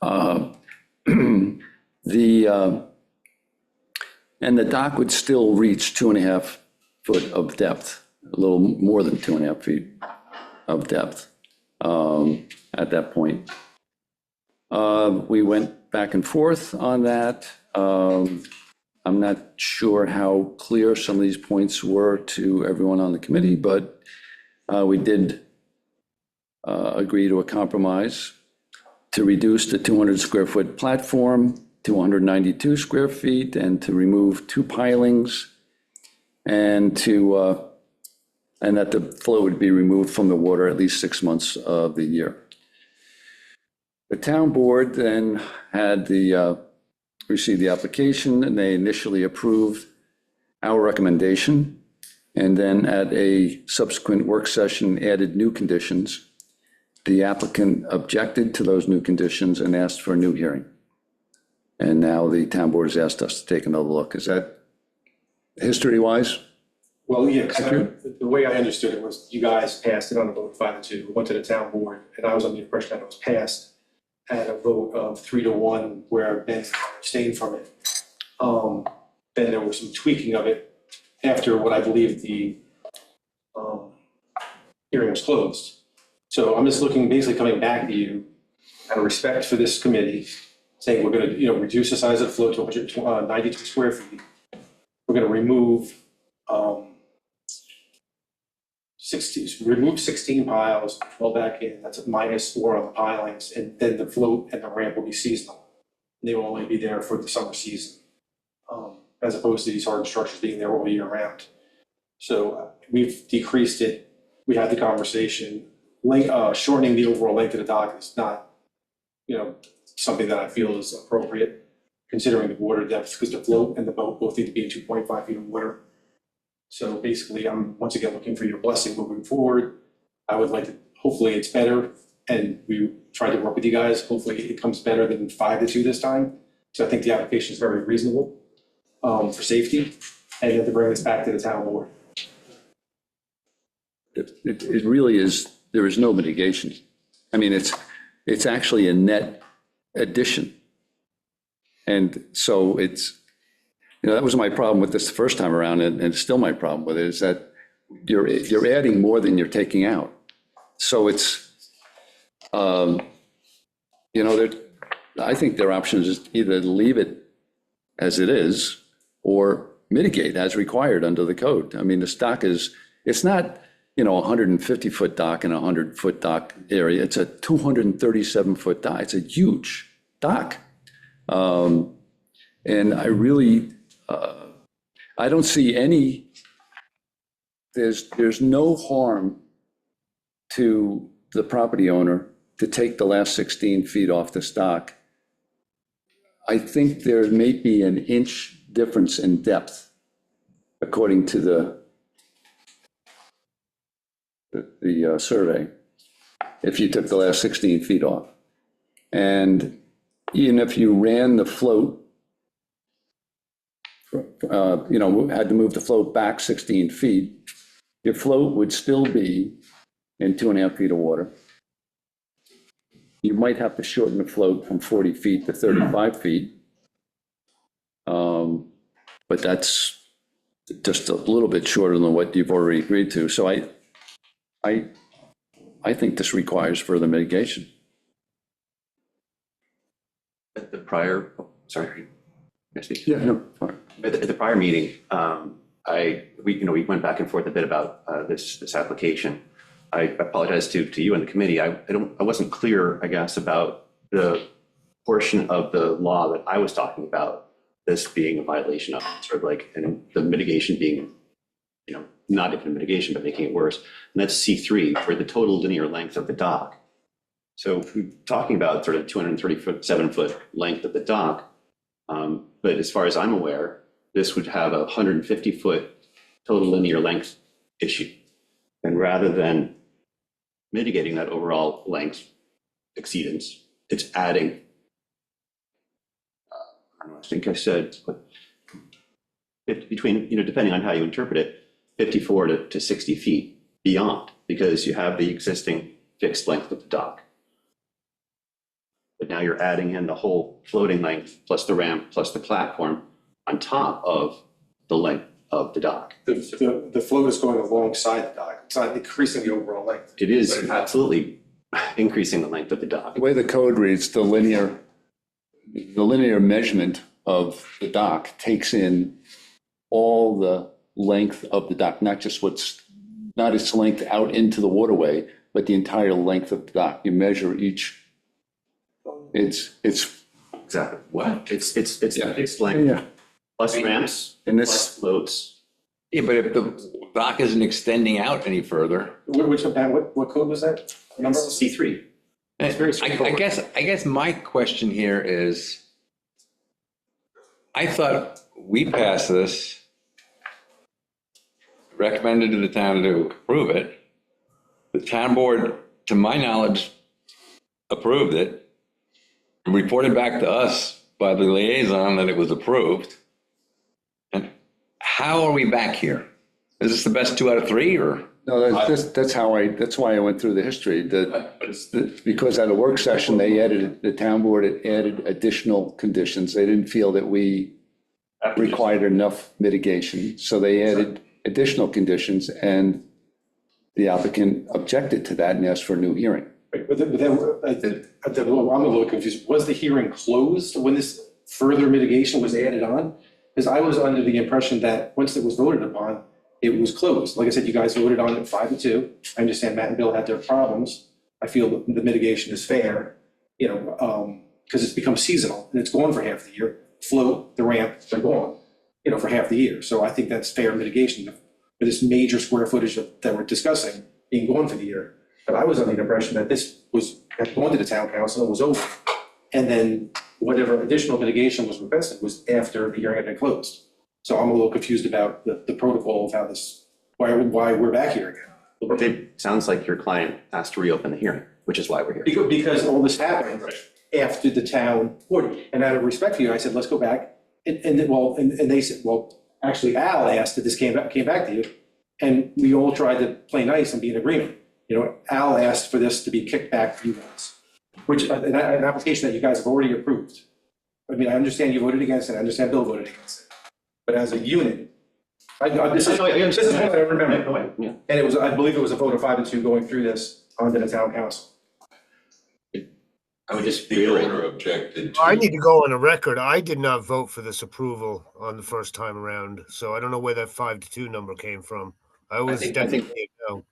And the dock would still reach 2.5 foot of depth, a little more than 2.5 feet of depth at that point. We went back and forth on that. I'm not sure how clear some of these points were to everyone on the committee, but we did agree to a compromise to reduce the 200 square foot platform to 192 square feet and to remove 2 pilings and that the flow would be removed from the water at least 6 months of the year. The town board then had received the application, and they initially approved our recommendation, and then at a subsequent work session added new conditions. The applicant objected to those new conditions and asked for a new hearing. And now the town board has asked us to take another look. Is that history-wise? Well, yeah, 'cause the way I understood it was you guys passed it on a vote 5-2, went to the town board, and I was under the impression that it was passed at a vote of 3-1 where Ben abstained from it. Then there was some tweaking of it after what I believe the hearing was closed. So I'm just looking, basically coming back to you out of respect for this committee, saying we're going to, reduce the size of the float to 192 square feet. We're going to remove 16 piles, 12 back in. That's a -4 on the pilings, and then the float and the ramp will be seasonal. They will only be there for the summer season, as opposed to these hardened structures being there all year round. So we've decreased it. We had the conversation. Shortening the overall length of the dock is not, something that I feel is appropriate, considering the water depth, because the float and the boat both need to be in 2.5 feet of water. So basically, I'm once again looking for your blessing moving forward. I would like to, hopefully it's better, and we tried to work with you guys. Hopefully it comes better than 5-2 this time. So I think the application is very reasonable for safety, and then to bring this back to the town board. It really is, there is no mitigation. I mean, it's actually a net addition. And so it's, that was my problem with this the first time around, and it's still my problem with it, is that you're adding more than you're taking out. So it's, I think their option is either leave it as it is or mitigate as required under the code. I mean, this dock it's not, a 150-foot dock and a 100-foot dock area. It's a 237-foot dock. It's a huge dock. And I really, I don't see there's no harm to the property owner to take the last 16 feet off the dock. I think there may be an inch difference in depth, according to the survey, if you took the last 16 feet off. And even if you ran the float, had to move the float back 16 feet, your float would still be in 2.5 feet of water. You might have to shorten the float from 40 feet to 35 feet. But that's just a little bit shorter than what you've already agreed to. So I think this requires further mitigation. At the prior, sorry. Yeah, no, fine. At the prior meeting, we went back and forth a bit about this application. I apologize to you and the committee. I wasn't clear, I guess, about the portion of the law that I was talking about, this being a violation of, sort of like, and the mitigation being, not even a mitigation, but making it worse. And that's C3 for the total linear length of the dock. So we're talking about sort of 237-foot length of the dock. But as far as I'm aware, this would have a 150-foot total linear length issue. And rather than mitigating that overall length exceedance, it's adding, I don't know, I think I said, between, depending on how you interpret it, 54 to 60 feet beyond, because you have the existing fixed length of the dock. But now you're adding in the whole floating length plus the ramp plus the platform on top of the length of the dock. The float is going alongside the dock. It's not increasing the overall length. It is absolutely increasing the length of the dock. The way the code reads, the linear measurement of the dock takes in all the length of the dock, not its length out into the waterway, but the entire length of the dock. You measure each, it's. Exactly. What? It's the fixed Yeah. length plus ramps, And plus floats. Yeah, but if the dock isn't extending out any further, What code was that? Number? C3. It's very I straightforward. guess my question here is, I thought we passed this, recommended to the town to approve it. The town board, to my knowledge, approved it, and reported back to us by the liaison that it was approved. And how are we back here? Is this the best 2 out of 3, or? No, that's why I went through the history. Because at a work session, the town board had added additional conditions. They didn't feel that we required enough mitigation, so they added additional conditions, and the applicant objected to that and asked for a new hearing. But then, I'm a little confused. Was the hearing closed when this further mitigation was added on? Because I was under the impression that once it was voted upon, it was closed. Like I said, you guys voted on it 5-2. I understand Matt and Bill had their problems. I feel that the mitigation is fair, because it's become seasonal and it's gone for half the year. Float, the ramp, they're gone, for half the year. So I think that's fair mitigation for this major square footage that we're discussing being gone for the year. But I was under the impression that this had gone to the town council and was over. And then whatever additional mitigation was requested was after the hearing had been closed. So I'm a little confused about the protocol of how why we're back here again. It sounds like your client asked to reopen the hearing, which is why we're here. Because all this happened after the town board. And out of respect for you, I said, let's go back. And they said, well, actually Al asked if this came back to you. And we all tried to play nice and be in agreement. Al asked for this to be kicked back to you guys, which an application that you guys have already approved. I mean, I understand you voted against it. I understand Bill voted against it. But as a unit, this is what I remember. Yeah. And I believe it was a vote of 5-2 going through this onto the town council. I would just The owner objected to. I need to go on the record. I did not vote for this approval on the first time around, so I don't know where that 5-2 number came from. I think- definitely no.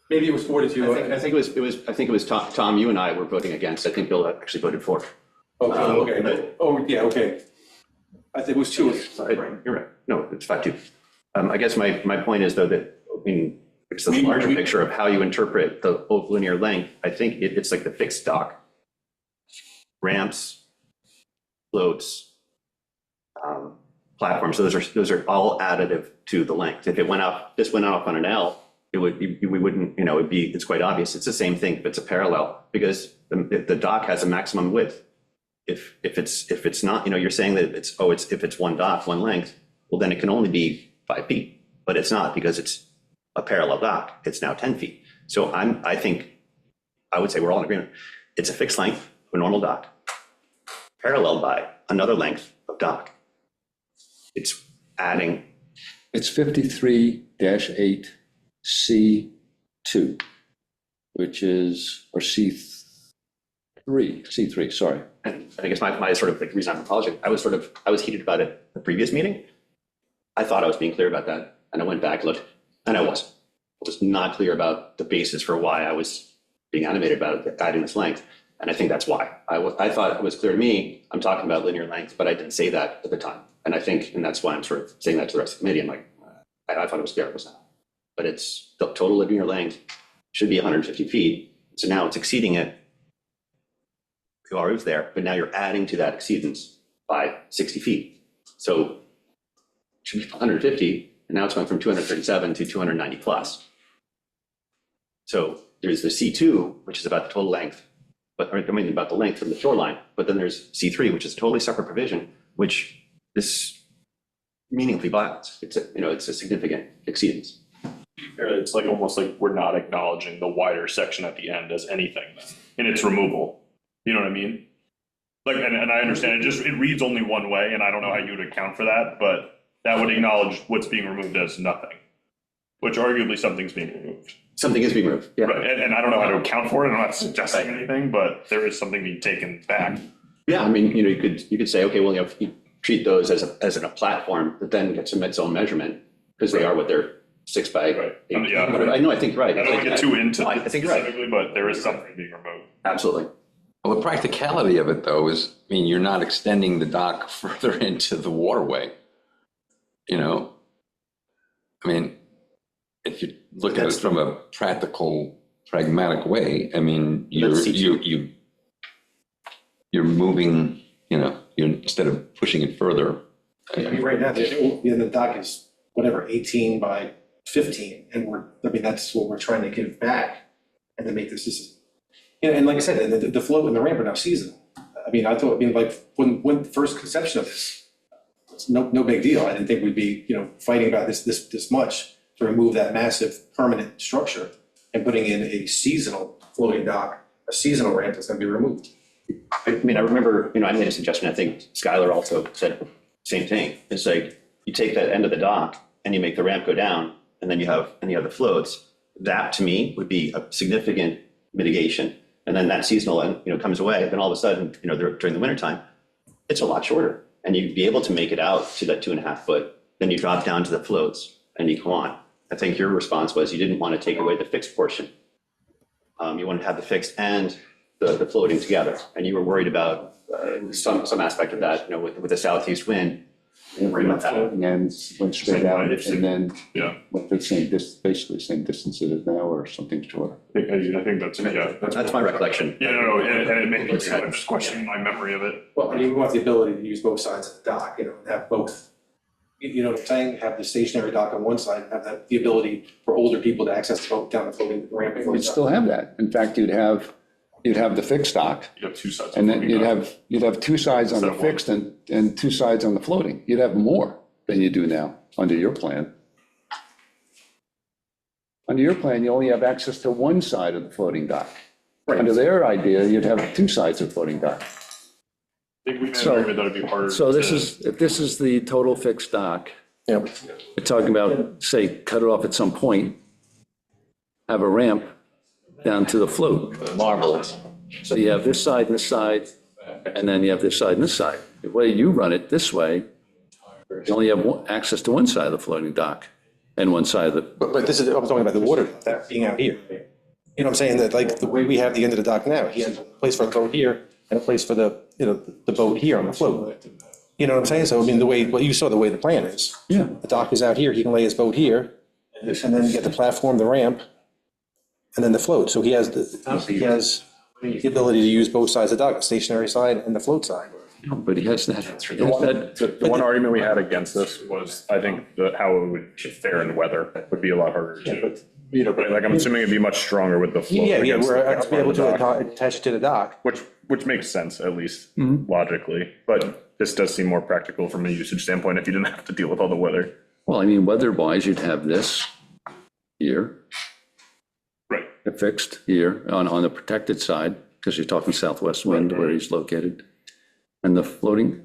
Maybe it was 4-2. I think it was Tom, you and I were voting against. I think Bill actually voted for. Okay. Oh, yeah, okay. I think it was 2. You're right. No, it's 5-2. I guess my point is though that, it's the larger picture of how you interpret the linear length. I think it's like the fixed dock, ramps, floats, platforms. So those are all additive to the length. If this went off on an L, it would be, we wouldn't, it's quite obvious. It's the same thing if it's a parallel, because the dock has a maximum width. If it's not, you're saying that if it's one dock, one length, well, then it can only be 5 feet, but it's not, because it's a parallel dock. It's now 10 feet. So I would say we're all in agreement. It's a fixed length of a normal dock, paralleled by another length of dock. It's adding. It's 53-8 C2, which is, or C3, sorry. And I guess my sort of reason I'm apologizing, I was heated about it the previous meeting. I thought I was being clear about that, and I went back, looked, and I wasn't. I was not clear about the basis for why I was being animated about it, adding this length, and I think that's why. I thought it was clear to me, I'm talking about linear length, but I didn't say that at the time. And that's why I'm sort of saying that to the rest of the committee. I'm like, I thought it was clear, it was not. But it's the total linear length should be 150 feet. So now it's exceeding it. You already was there, but now you're adding to that exceedance by 60 feet. So it should be 150, and now it's going from 237 to 290 plus. So there's the C2, which is about the total length, but I mean about the length from the shoreline. But then there's C3, which is a totally separate provision, which this meaningfully violates. It's a significant exceedance. It's like almost like we're not acknowledging the wider section at the end as anything in its removal. You know what I mean? Like, and I understand it reads only one way, and I don't know how you would account for that, but that would acknowledge what's being removed as nothing, which arguably something's being removed. Something is being removed. Yeah. Right. And I don't know how to account for it. I'm not suggesting anything, but there is something being taken back. Yeah, I mean, you could say, okay, well, you treat those as a platform that then gets its own measurement because they are what they're 6 by 8. Yeah. Whatever. I know, I think you're right. I don't want to get too into I think you're right. specifically, but there is something being removed. Absolutely. Well, the practicality of it, though, is, I mean, you're not extending the dock further into the waterway. You know, I mean, if you look at it from a practical, pragmatic way, I mean, you're moving, you know, instead of pushing it further. I mean, right now, the dock is whatever, 18 by 15, and that's what we're trying to give back, and then make this system. And like I said, the float and the ramp are now seasonal. I mean, I thought, like when the first conception of this, it's no big deal. I didn't think we'd be, fighting about this much to remove that massive permanent structure and putting in a seasonal floating dock, a seasonal ramp that's going to be removed. I mean, I remember, I made a suggestion. I think Skylar also said the same thing. It's like you take that end of the dock and you make the ramp go down, and then you have any other floats. That to me would be a significant mitigation. And then that seasonal, comes away. Then all of a sudden, during the wintertime, it's a lot shorter, and you'd be able to make it out to that 2.5 foot. Then you drop down to the floats and you go on. I think your response was you didn't want to take away the fixed portion. You wanted to have the fixed and the floating together, and you were worried about some aspect of that, with the southeast wind. And went straight out, and then went the basically same distance it is now, or something shorter. I think That's my recollection. Yeah, no, and it made me I'm just questioning my memory of it. Well, I mean, we want the ability to use both sides of the dock, and have both. You know what I'm saying? Have the stationary dock on one side, and have the ability for older people to access the boat down the floating ramp. You'd still have that. In fact, you'd have the fixed dock, You have two sides. and then you'd have 2 sides on the fixed and 2 sides on the floating. You'd have more than you do now under your plan. Under your plan, you only have access to 1 side of the floating dock. Right. Under their idea, you'd have 2 sides of floating dock. I think we may have agreed that would be harder. So if this is the total fixed dock, Yep. we're talking about, say, cut it off at some point, have a ramp down to the float. Marvelous. So you have this side and this side, and then you have this side and this side. The way you run it this way, you only have access to 1 side of the floating dock and 1 side of the, But this is, I'm talking about the water, that being out here. You know what I'm saying? That like the way we have the end of the dock now, he has a place for a boat here and a place for the boat here on the float. You know what I'm saying? So I mean, you saw the way the plan is. Yeah. The dock is out here, he can lay his boat here, and then you get the platform, the ramp, and then the float. So he has the ability to use both sides of the dock, the stationary side and the float side. but he has that. The one argument we had against this was, I think, how it would fare in weather would be a lot harder to. But like, I'm assuming it'd be much stronger with the float. Yeah, against we're the to be able dock, to attach it to the dock. Which makes sense, at least logically, but this does seem more practical from a usage standpoint if you didn't have to deal with all the weather. Well, I mean, weather-wise, you'd have this here. Right. Fixed here on the protected side, because you're talking southwest wind where he's located. And the floating,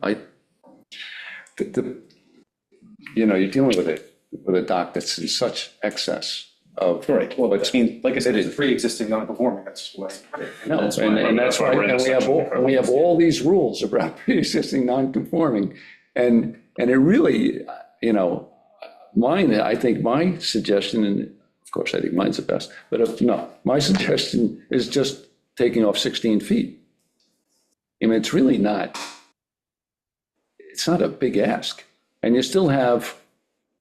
you're dealing with a dock that's in such excess of. Right, well, but I mean, like I said, it's pre-existing non-conforming, that's why. No, and that's why, and we have all these rules about pre-existing non-conforming. And it really, I think my suggestion, and of course, I think mine's the best, but my suggestion is just taking off 16 feet. I mean, it's really not a big ask. And you still have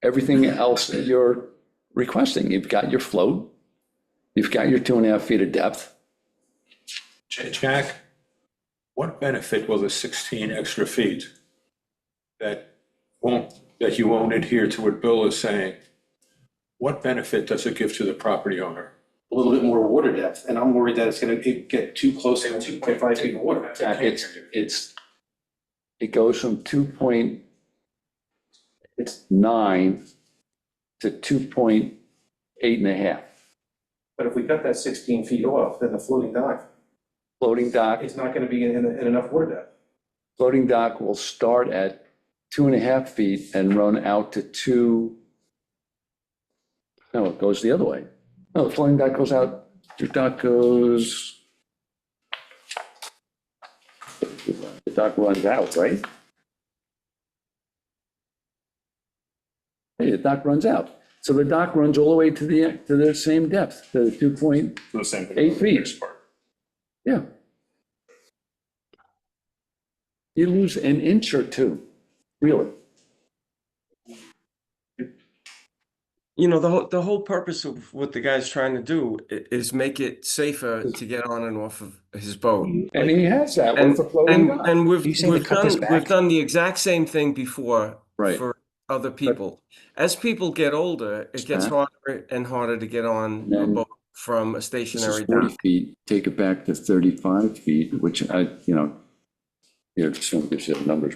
everything else that you're requesting. You've got your float, you've got your 2.5 feet of depth. Jack, what benefit will the 16 extra feet that won't that you won't adhere to what Bill is saying, what benefit does it give to the property owner? A little bit more water depth, and I'm worried that it's gonna get too close to 2.5 feet of water. Jack, it goes from 2.9 to 2.8 and a half. But if we cut that 16 feet off, then the floating dock, Floating dock, it's not gonna be in enough water depth. floating dock will start at 2.5 feet and run out to 2. No, it goes the other way. No, the floating dock goes out, the dock goes, the dock runs out, right? Hey, the dock runs out. So the dock runs all the way to the same depth, to the 2 The same thing. 8 with the feet. next part. yeah. You lose an inch or two, really. You know, the whole purpose of what the guy's trying to do is make it safer to get on and off of his boat. And he has that And, with the floating dock. and You saying to cut this back? we've done the exact same thing before Right. for other people. As people get older, it gets Back. harder and harder to get on a Then boat from a This is stationary 40 dock. feet, take it back to 35 feet, which here, just gives you the numbers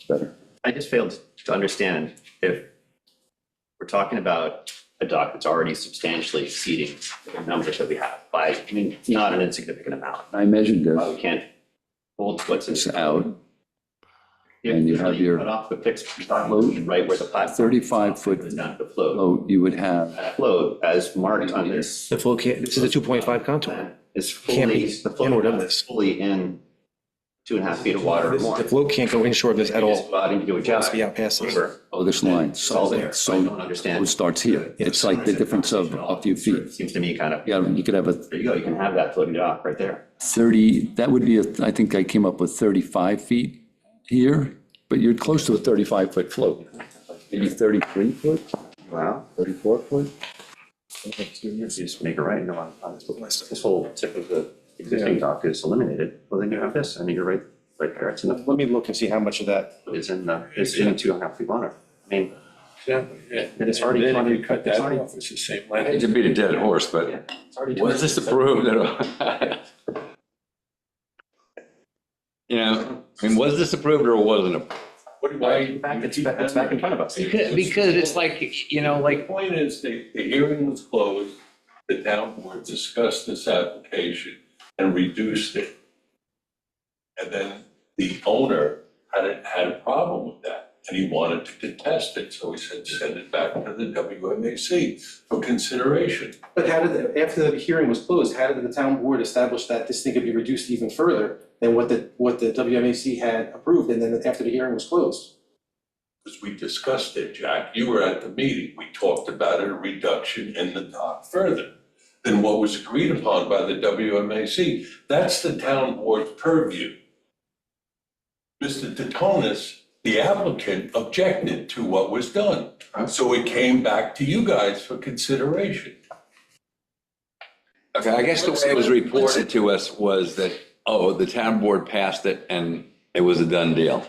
better. I just failed to understand if we're talking about a dock that's already substantially exceeding the numbers that we have by, not an insignificant amount. I measured Why we this, can't hold what's in. it's out, If and you have your cut off the fixed float right where the platform. 35-foot goes down to the float. float, you would have, That float, as marked on this. The float can't, this is a 2.5 contour. plan, Is Can't be fully, the float inward of is this. fully in 2.5 feet of water or more. The float can't go inshore of this at You just all. go out and do a It has to job. be out past this. oh, this line, It's all there. so I don't understand. it starts here. It's like the difference of a few feet. Seems to me kind of, Yeah, you could have a there you go, you can have that floating dock right there. 30, that would be, I think I came up with 35 feet here, but you're close to a 35-foot float. Maybe 33 foot, Wow. 34 foot? You just make it right, on this whole tip of the existing dock is eliminated, well, then you have this, and you're right there, it's in the, Let me look and see how much of that. it's in 2.5 feet water. I mean, Exactly, yeah. And it's already And then if funded- you cut that it's already- off, it's the same I hate length. to beat a dead horse, but it's already. was this approved at all? Was this approved or wasn't approved? What do Why, I? in fact, it's back in front of us. Because it's like, The point is, the hearing was closed, the town board discussed this application and reduced it. And then the owner had a problem with that, and he wanted to contest it, so he said, send it back to the WMAC for consideration. But after the hearing was closed, how did the town board establish that this thing could be reduced even further than what the WMAC had approved, and then after the hearing was closed? Because we discussed it, Jack, you were at the meeting, we talked about a reduction in the dock further than what was agreed upon by the WMAC. That's the town board's purview. Mr. Titonis, the applicant, objected to what was done, so it came back to you guys for consideration. Okay, I guess the way it was reported to us was that, the town board passed it and it was a done deal.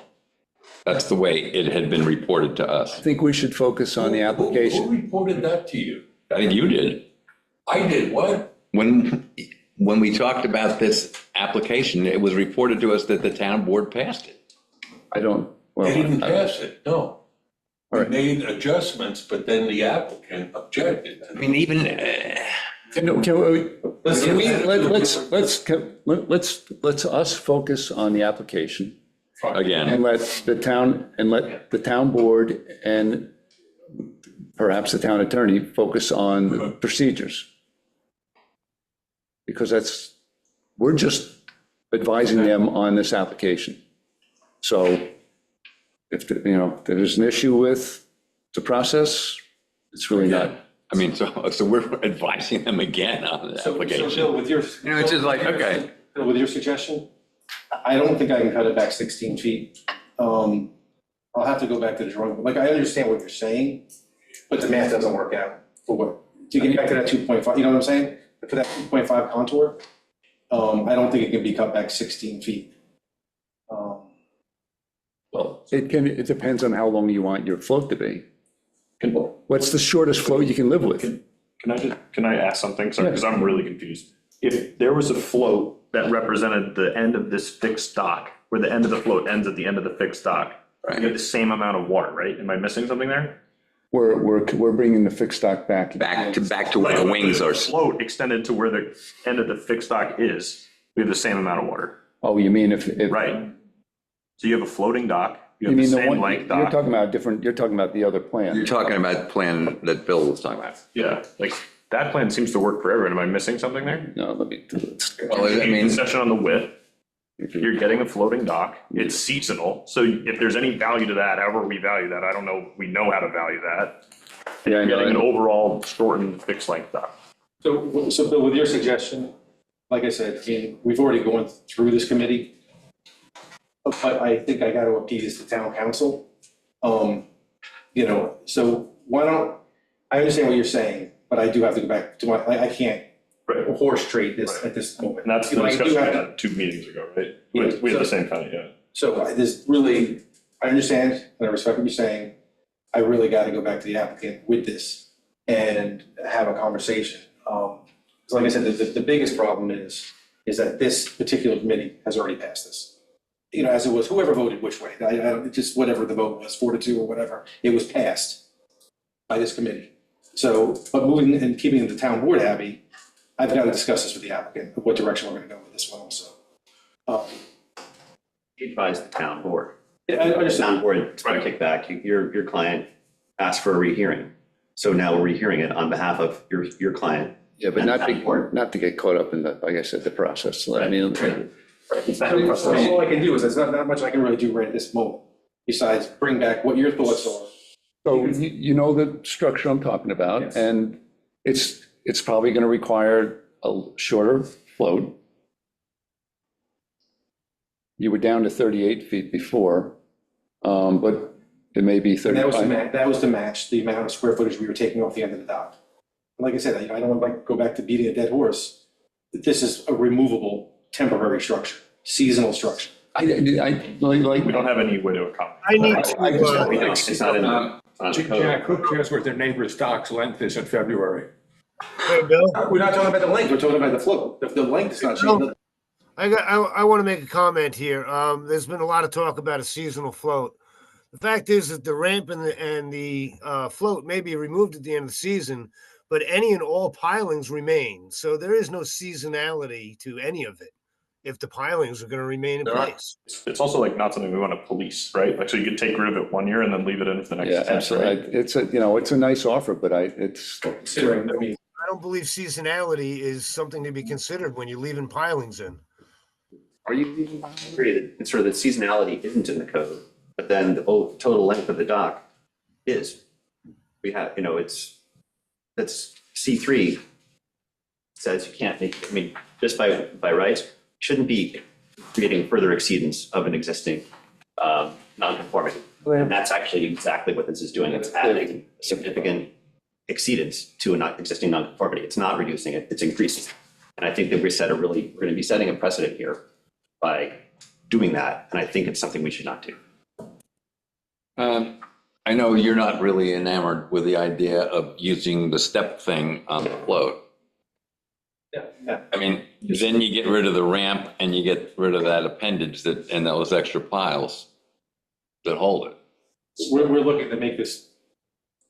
That's the way it had been reported to I us. think we should focus on the Who application. reported that to you? I think you did. I did what? When we talked about this application, it was reported to us that the town board passed it. I don't, well. They didn't pass it, no. All We right. made adjustments, but then the applicant objected. I mean, even, Let's us focus on the application again, and let the town board and perhaps the town attorney focus on procedures. Because we're just advising them on this application. So if there's an issue with the process, it's really not. I mean, so we're advising them again on the So Bill, application. with your. It's just like, okay. Bill, with your suggestion, I don't think I can cut it back 16 feet. I'll have to go back to the drawing, board. Like, I understand what you're saying, but the math doesn't work out for what, to get back to that 2.5, you know what I'm saying? For that 2.5 contour, I don't think it can be cut back 16 feet. Well, It depends on how long you want your float to be. Can What's the shortest float you can live with? can I ask something? Sorry, because I'm really confused. If there was a float that represented the end of this fixed dock, where the end of the float ends at the end of the fixed dock, you get the same amount of water, right? Am I missing something there? We're bringing the fixed dock back. back to where the wings are. Float extended to where the end of the fixed dock is, we have the same amount of water, Oh, you mean if? right? So you have a floating dock, you You have the mean the same one, length you're dock. talking about different, you're talking about the other plan. You're talking about the plan that Bill was talking about. Yeah, like that plan seems to work for everyone. Am I missing something there? No, let me do this. Well, I mean, Concession on the width, you're getting a floating dock, it's seasonal, so if there's any value to that, however we value that, I don't know, we know how to value that. Yeah, I You're getting an know. overall shortened fixed length dock. So Bill, with your suggestion, like I said, I mean, we've already gone through this committee. But I think I got to appease the town council. You know, so why don't, I understand what you're saying, but I do have to go back to my, I can't horse trade this at this moment. And that's the You know, I do discussion we have to- had 2 meetings ago, right? Yeah, We had the so- same kind of, yeah. So there's really, I understand and I respect what you're saying. I really got to go back to the applicant with this and have a conversation. So like I said, the biggest problem is that this particular committee has already passed this. You know, as it was, whoever voted which way, just whatever the vote was, 4-2 or whatever, it was passed by this committee. So, but moving and keeping the town board happy, I've got to discuss this with the applicant, what direction we're going to go with this one also. Advise the town board. I The understand. town board, to kick back, your client asked for a rehearing. So now we're rehearing it on behalf of your client. Yeah, but and not the town board. not to get caught up in the, like I said, the process. I mean, So all I can do is, there's not much I can really do right at this moment, besides bring back what your thoughts are. so you know the structure I'm talking about, Yes. and it's probably going to require a shorter float. You were down to 38 feet before, but it may be And that was to 35. that was to match the amount of square footage we were taking off the end of the dock. And like I said, I don't want to like go back to beating a dead horse. This is a removable temporary structure, seasonal structure. I like, We don't have any way to accommodate. I need to, It's not in the code. Jack, who cares what their neighbor's dock's length is in February? hey, Bill, We're not talking about the length, we're talking about the float. The length is not changing. I want to make a comment here. There's been a lot of talk about a seasonal float. The fact is that the ramp and the float may be removed at the end of the season, but any and all pilings remain. So there is no seasonality to any of it if the pilings are going to remain in There are- place. It's also like not something we want to police, right? Like, so you could take rid of it 1 year and then leave it in for the next yeah, 10, absolutely. right? It's it's a nice offer, but it's, Considering, I mean, I don't believe seasonality is something to be considered when you're leaving pilings in. Are you agree that it's sort of the seasonality isn't in the code, but then the total length of the dock is? We have, that's C3 says you can't make, I mean, just by rights, shouldn't be creating further exceedance of an existing non-conformity. And that's actually exactly what this is doing. It's adding significant exceedance to an existing non-conformity. It's not reducing it, it's increasing. And I think that we're going to be setting a precedent here by doing that. And I think it's something we should not do. I know you're not really enamored with the idea of using the step thing on the float. yeah. I mean, then you get rid of the ramp and you get rid of that appendage and those extra piles that hold it. We're looking to make this,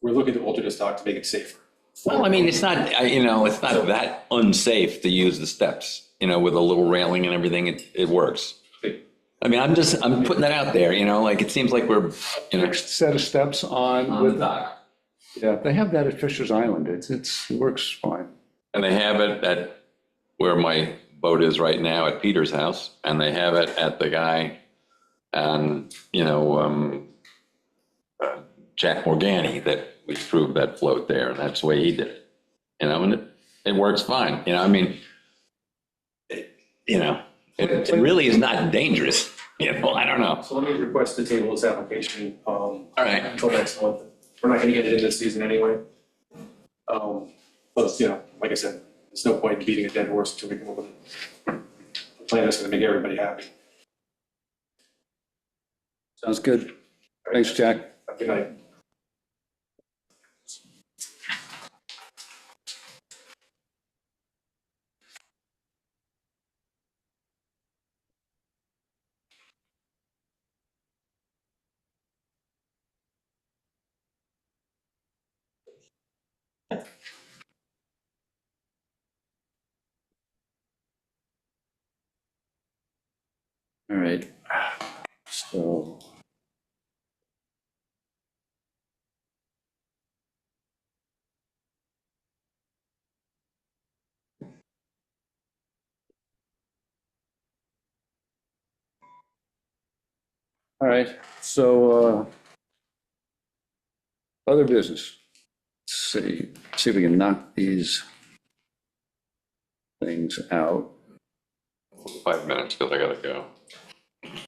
we're looking to alter this dock to make it safer. Well, I mean, it's not, it's not that unsafe to use the steps, with a little railing and everything, it works. I mean, I'm putting that out there, like, it seems like we're, next set of steps on with, dock. yeah, they have that at Fisher's Island. It works fine. And they have it at where my boat is right now at Peter's house, and they have it at the guy and, Jack Morgani that we proved that float there, and that's the way he did it. And it works fine, I mean, it really is not dangerous, I don't know. So let me request to table this application, All right. until next month. We're not gonna get it in this season anyway. But, like I said, there's no point in beating a dead horse until we come up with a plan that's gonna make everybody happy. Sounds good. Thanks, Jack. Good night. All right. So. All right, so other business. See if we can knock these things out. 5 minutes because I gotta go.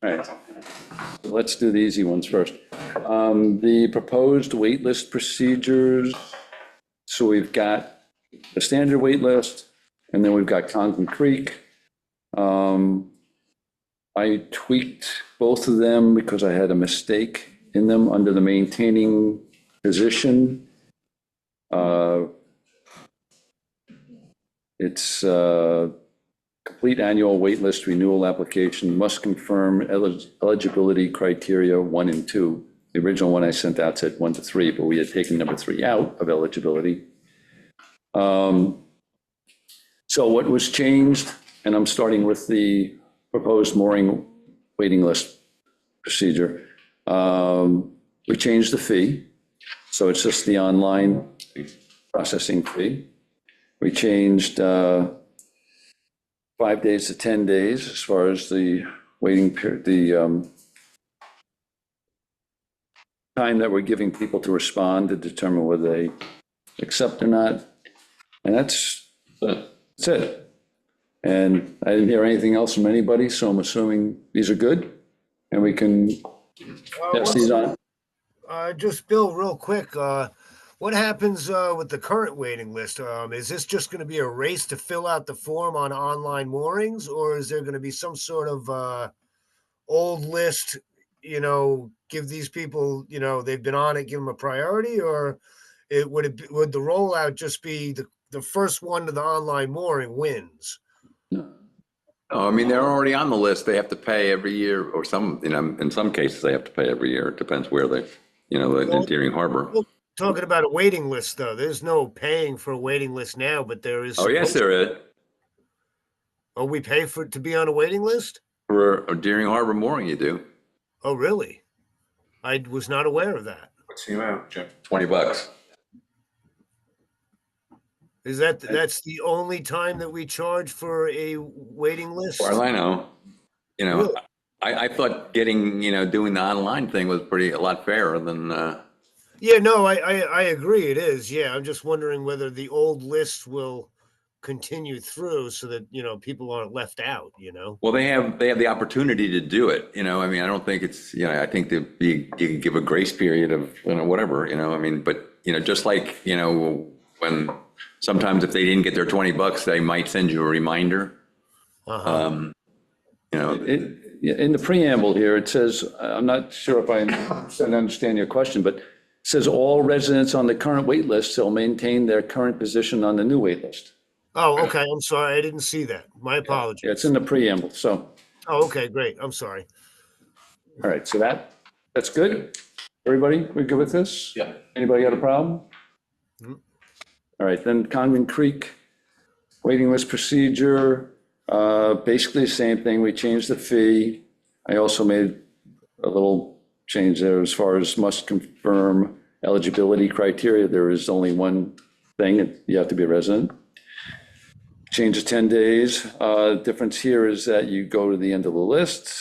All right, so let's do the easy ones first. The proposed waitlist procedures. So we've got the standard waitlist, and then we've got Conklin Creek. I tweaked both of them because I had a mistake in them under the maintaining position. It's complete annual waitlist renewal application must confirm eligibility criteria 1 and 2. The original one I sent out said 1 to 3, but we had taken number 3 out of eligibility. So what was changed, and I'm starting with the proposed mooring waiting list procedure. We changed the fee, so it's just the online processing fee. We changed 5 days to 10 days as far as the waiting period, the time that we're giving people to respond to determine whether they accept or not. And that's it. And I didn't hear anything else from anybody, so I'm assuming these are good and we can pass these on. Just Bill, real quick, what happens with the current waiting list? Is this just going to be a race to fill out the form on online moorings, or is there going to be some sort of old list, give these people, they've been on it, give them a priority, or would the rollout just be the first one to the online mooring wins? Oh, I mean, they're already on the list. They have to pay every year, or some, in some cases, they have to pay every year. It depends where they, in Deering Harbor. Talking about a waiting list, though, there's no paying for a waiting list now, but there is. Oh, yes, there is. Oh, we pay to be on a waiting list? For a Deering Harbor mooring, you do. Oh, really? I was not aware of that. What's the amount, Jim? $20. That's the only time that we charge for a waiting list? As far as I know, Really? I thought getting, doing the online thing was a lot fairer than. Yeah, no, I agree. It is. Yeah, I'm just wondering whether the old list will continue through so that people aren't left out. Well, they have the opportunity to do it. I mean, I don't think it's. I think that you can give a grace period of whatever. I mean, but just like when sometimes if they didn't get their $20, they might send you a reminder. Uh-huh. In the preamble here, it says, I'm not sure if I understand your question, but it says all residents on the current wait list will maintain their current position on the new wait list. Oh, okay. I'm sorry. I didn't see that. My apologies. Yeah, it's in the preamble, so. Oh, okay, great. I'm sorry. All right, so that's good. Everybody, we good with this? Yeah. Anybody got a problem? Mhm. All right, then Conklin Creek waiting list procedure, basically the same thing. We changed the fee. I also made a little change there as far as must confirm eligibility criteria. There is only one thing, you have to be a resident. Change to 10 days. The difference here is that you go to the end of the list.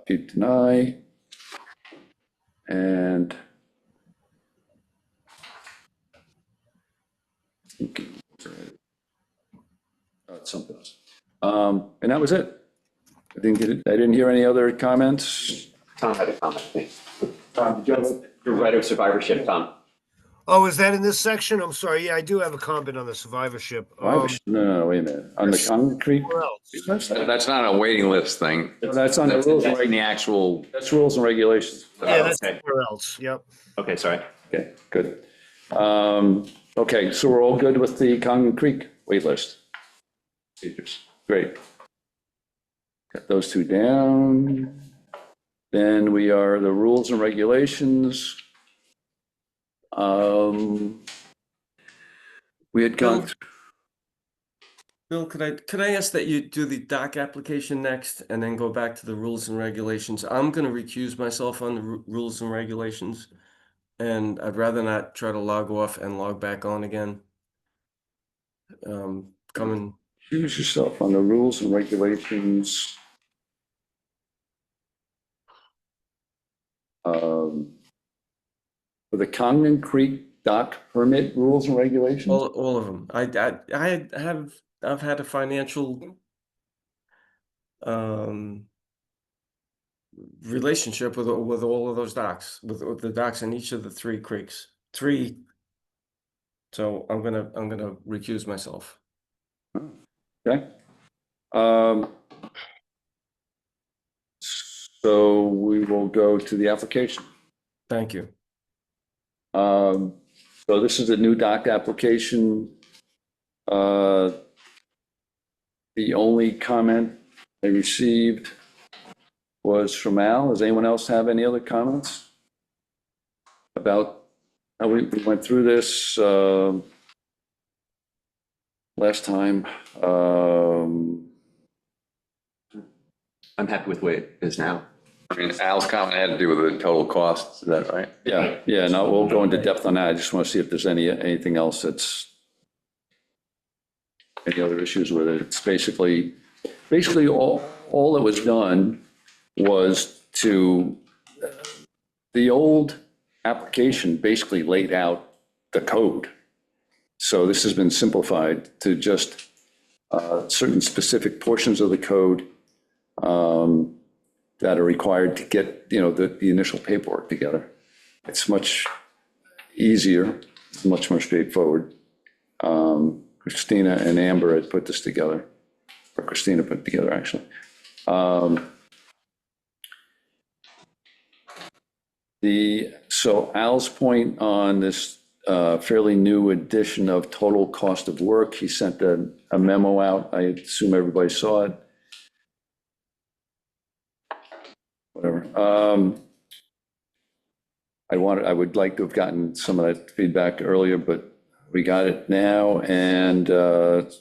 You deny. And it's something else. And that was it. I didn't hear any other comments. Tom had a comment. Tom, did you have Your right of survivorship, Tom. Oh, is that in this section? I'm sorry. Yeah, I do have a comment on the survivorship. No, wait a minute. On the concrete? Where else? That's not a waiting list thing. That's on the rules and That's in the reg, actual, that's rules and regulations. Yeah, that's okay. where else. Yep. Okay, sorry. Okay, good. Okay, so we're all good with the Congan Creek wait list? Great. Got those two down. Then we are the rules and regulations. We had gone, Bill, could I ask that you do the dock application next and then go back to the rules and regulations? I'm gonna recuse myself on the rules and regulations. And I'd rather not try to log off and log back on again. Coming, choose yourself on the rules and regulations. For the Congan Creek dock permit rules and regulations? all of them. I've had a financial relationship with all of those docks, with the docks in each of the three creeks. So I'm gonna recuse myself. Okay. So we will go to the application. Thank you. So this is a new dock application. The only comment I received was from Al. Does anyone else have any other comments about how we went through this last time? I'm happy with the way it is now. I mean, Al's comment had to do with the total cost, is that right? Yeah, no, we'll go into depth on that. I just want to see if there's anything else that's, any other issues with it. It's basically all that was done was the old application basically laid out the code. So this has been simplified to just certain specific portions of the code that are required to get, the initial paperwork together. It's much easier, much more straightforward. Christina and Amber had put this together, or Christina put it together, actually. So Al's point on this fairly new edition of total cost of work, he sent a memo out. I assume everybody saw it. Whatever. I would like to have gotten some of that feedback earlier, but we got it now. And has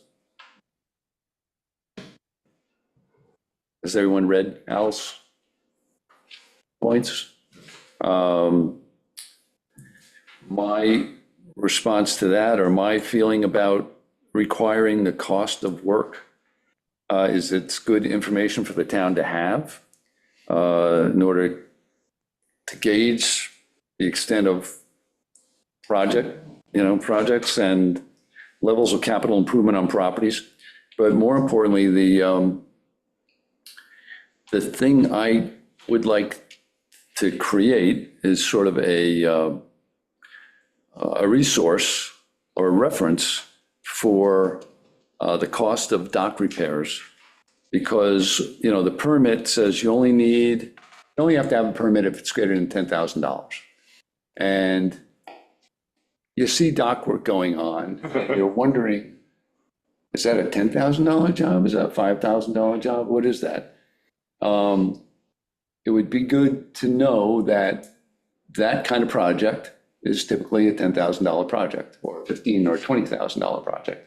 everyone read Al's points? My response to that, or my feeling about requiring the cost of work, is it's good information for the town to have in order to gauge the extent of projects and levels of capital improvement on properties. But more importantly, the thing I would like to create is sort of a resource or a reference for the cost of dock repairs. Because, the permit says you only have to have a permit if it's greater than $10,000. And you see dock work going on, and you're wondering, is that a $10,000 job? Is that a $5,000 job? What is that? It would be good to know that that kind of project is typically a $10,000 project, or a $15,000 or $20,000 project.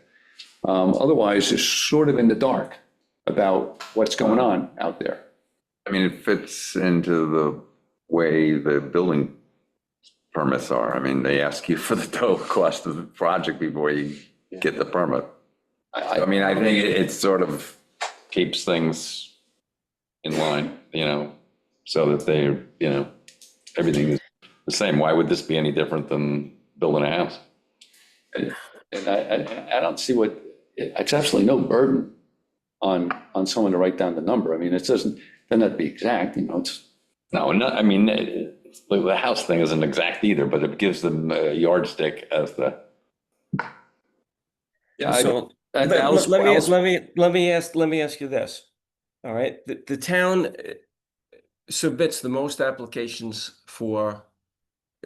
Otherwise, you're sort of in the dark about what's going on out there. I mean, it fits into the way the building permits are. I mean, they ask you for the total cost of the project before you get the permit. I mean, I think it sort of keeps things in line, so that they, everything is the same. Why would this be any different than building a house? And I don't see it's absolutely no burden on someone to write down the number. I mean, it doesn't have to be exact, it's. No, I mean, the house thing isn't exact either, but it gives them a yardstick as the. Yeah, So and let me ask you this. All right, the town submits the most applications for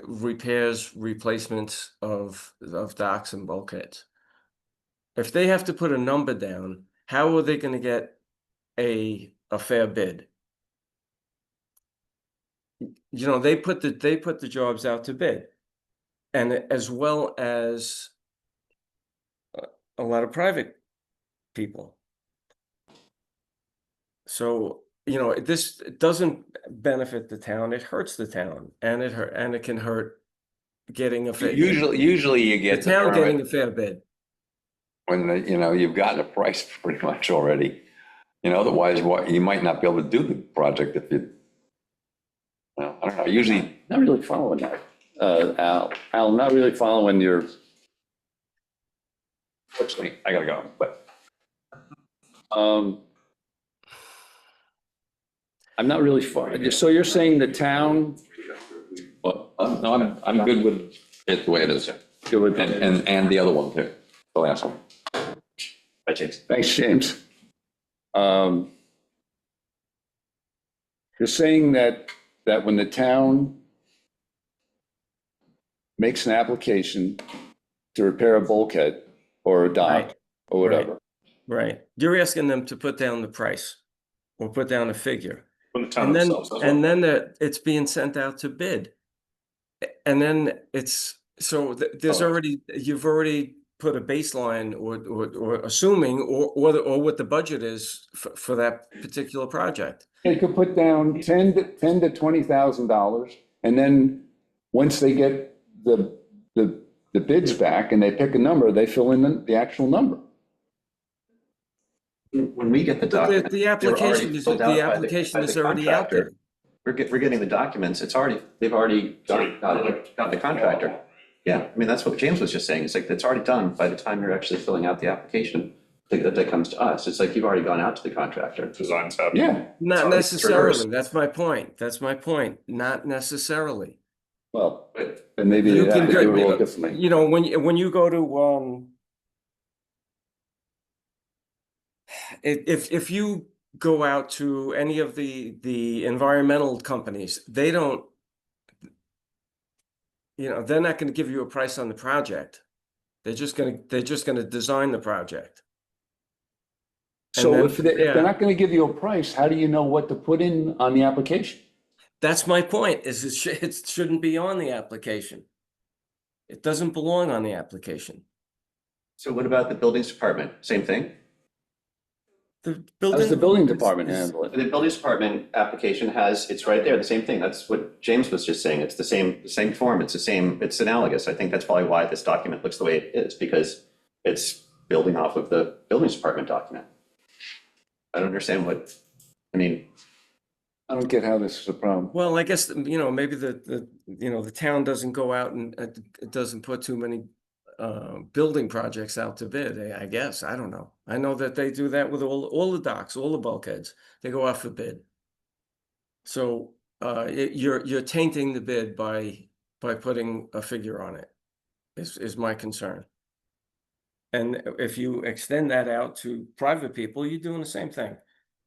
repairs, replacements of docks and bulkheads. If they have to put a number down, how are they going to get a fair bid? You know, they put the jobs out to bid, and as well as a lot of private people. So, you know, this doesn't benefit the town, it hurts the town, and it can hurt getting a fair. Usually you The get the town getting permit a fair bid. when, you know, you've gotten a price pretty much already. You know, otherwise, you might not be able to do the project if you, well, I don't know, usually, not really following that, Al, not really following your, fortunately, I gotta go, but. I'm not really, so you're saying the town, Well, no, I'm good with it the way it is. good with, And the other one too, the last one. By James. thanks, James. You're saying that when the town makes an application to repair a bulkhead or a dock Right. or whatever, Right. You're asking them to put down the price or put down a figure. From the town And then, themselves as and well. then it's being sent out to bid. And then it's, so there's already, you've already put a baseline or assuming, or what the budget is for that particular project. they could put down ten to $20,000, and then once they get the bids back and they pick a number, they fill in the actual number. When we get the But document, the they were application already is, filled the out by application by is already out there. contractor. We're getting the documents, they've already got the contractor. Yeah, I mean, that's what James was just saying, it's like, it's already done by the time you're actually filling out the application that comes to us, it's like you've already gone out to the contractor. Designs happen. Yeah, Not already necessarily. reversed. That's my point. That's my point. Not necessarily. well, and maybe You you have can to do it a go, little differently. you know, when you go to, if you go out to any of the environmental companies, they don't, you know, they're not going to give you a price on the project. They're just going to design the project. And So then if they're not going to give you a price, how do you know what to put in on the application? That's my point, is it shouldn't be on the application. It doesn't belong on the application. So what about the buildings department, same thing? The How does the building is- department is- handle it? The buildings department application it's right there, the same thing, that's what James was just saying, it's the same form, it's analogous, I think that's probably why this document looks the way it is, because it's building off of the buildings department document. I don't understand I don't get how this is a problem. Well, I guess, you know, maybe the town doesn't go out and it doesn't put too many building projects out to bid, I guess. I don't know. I know that they do that with all the docks, all the bulkheads. They go out for bid. So you're tainting the bid by putting a figure on it, is my concern. And if you extend that out to private people, you're doing the same thing.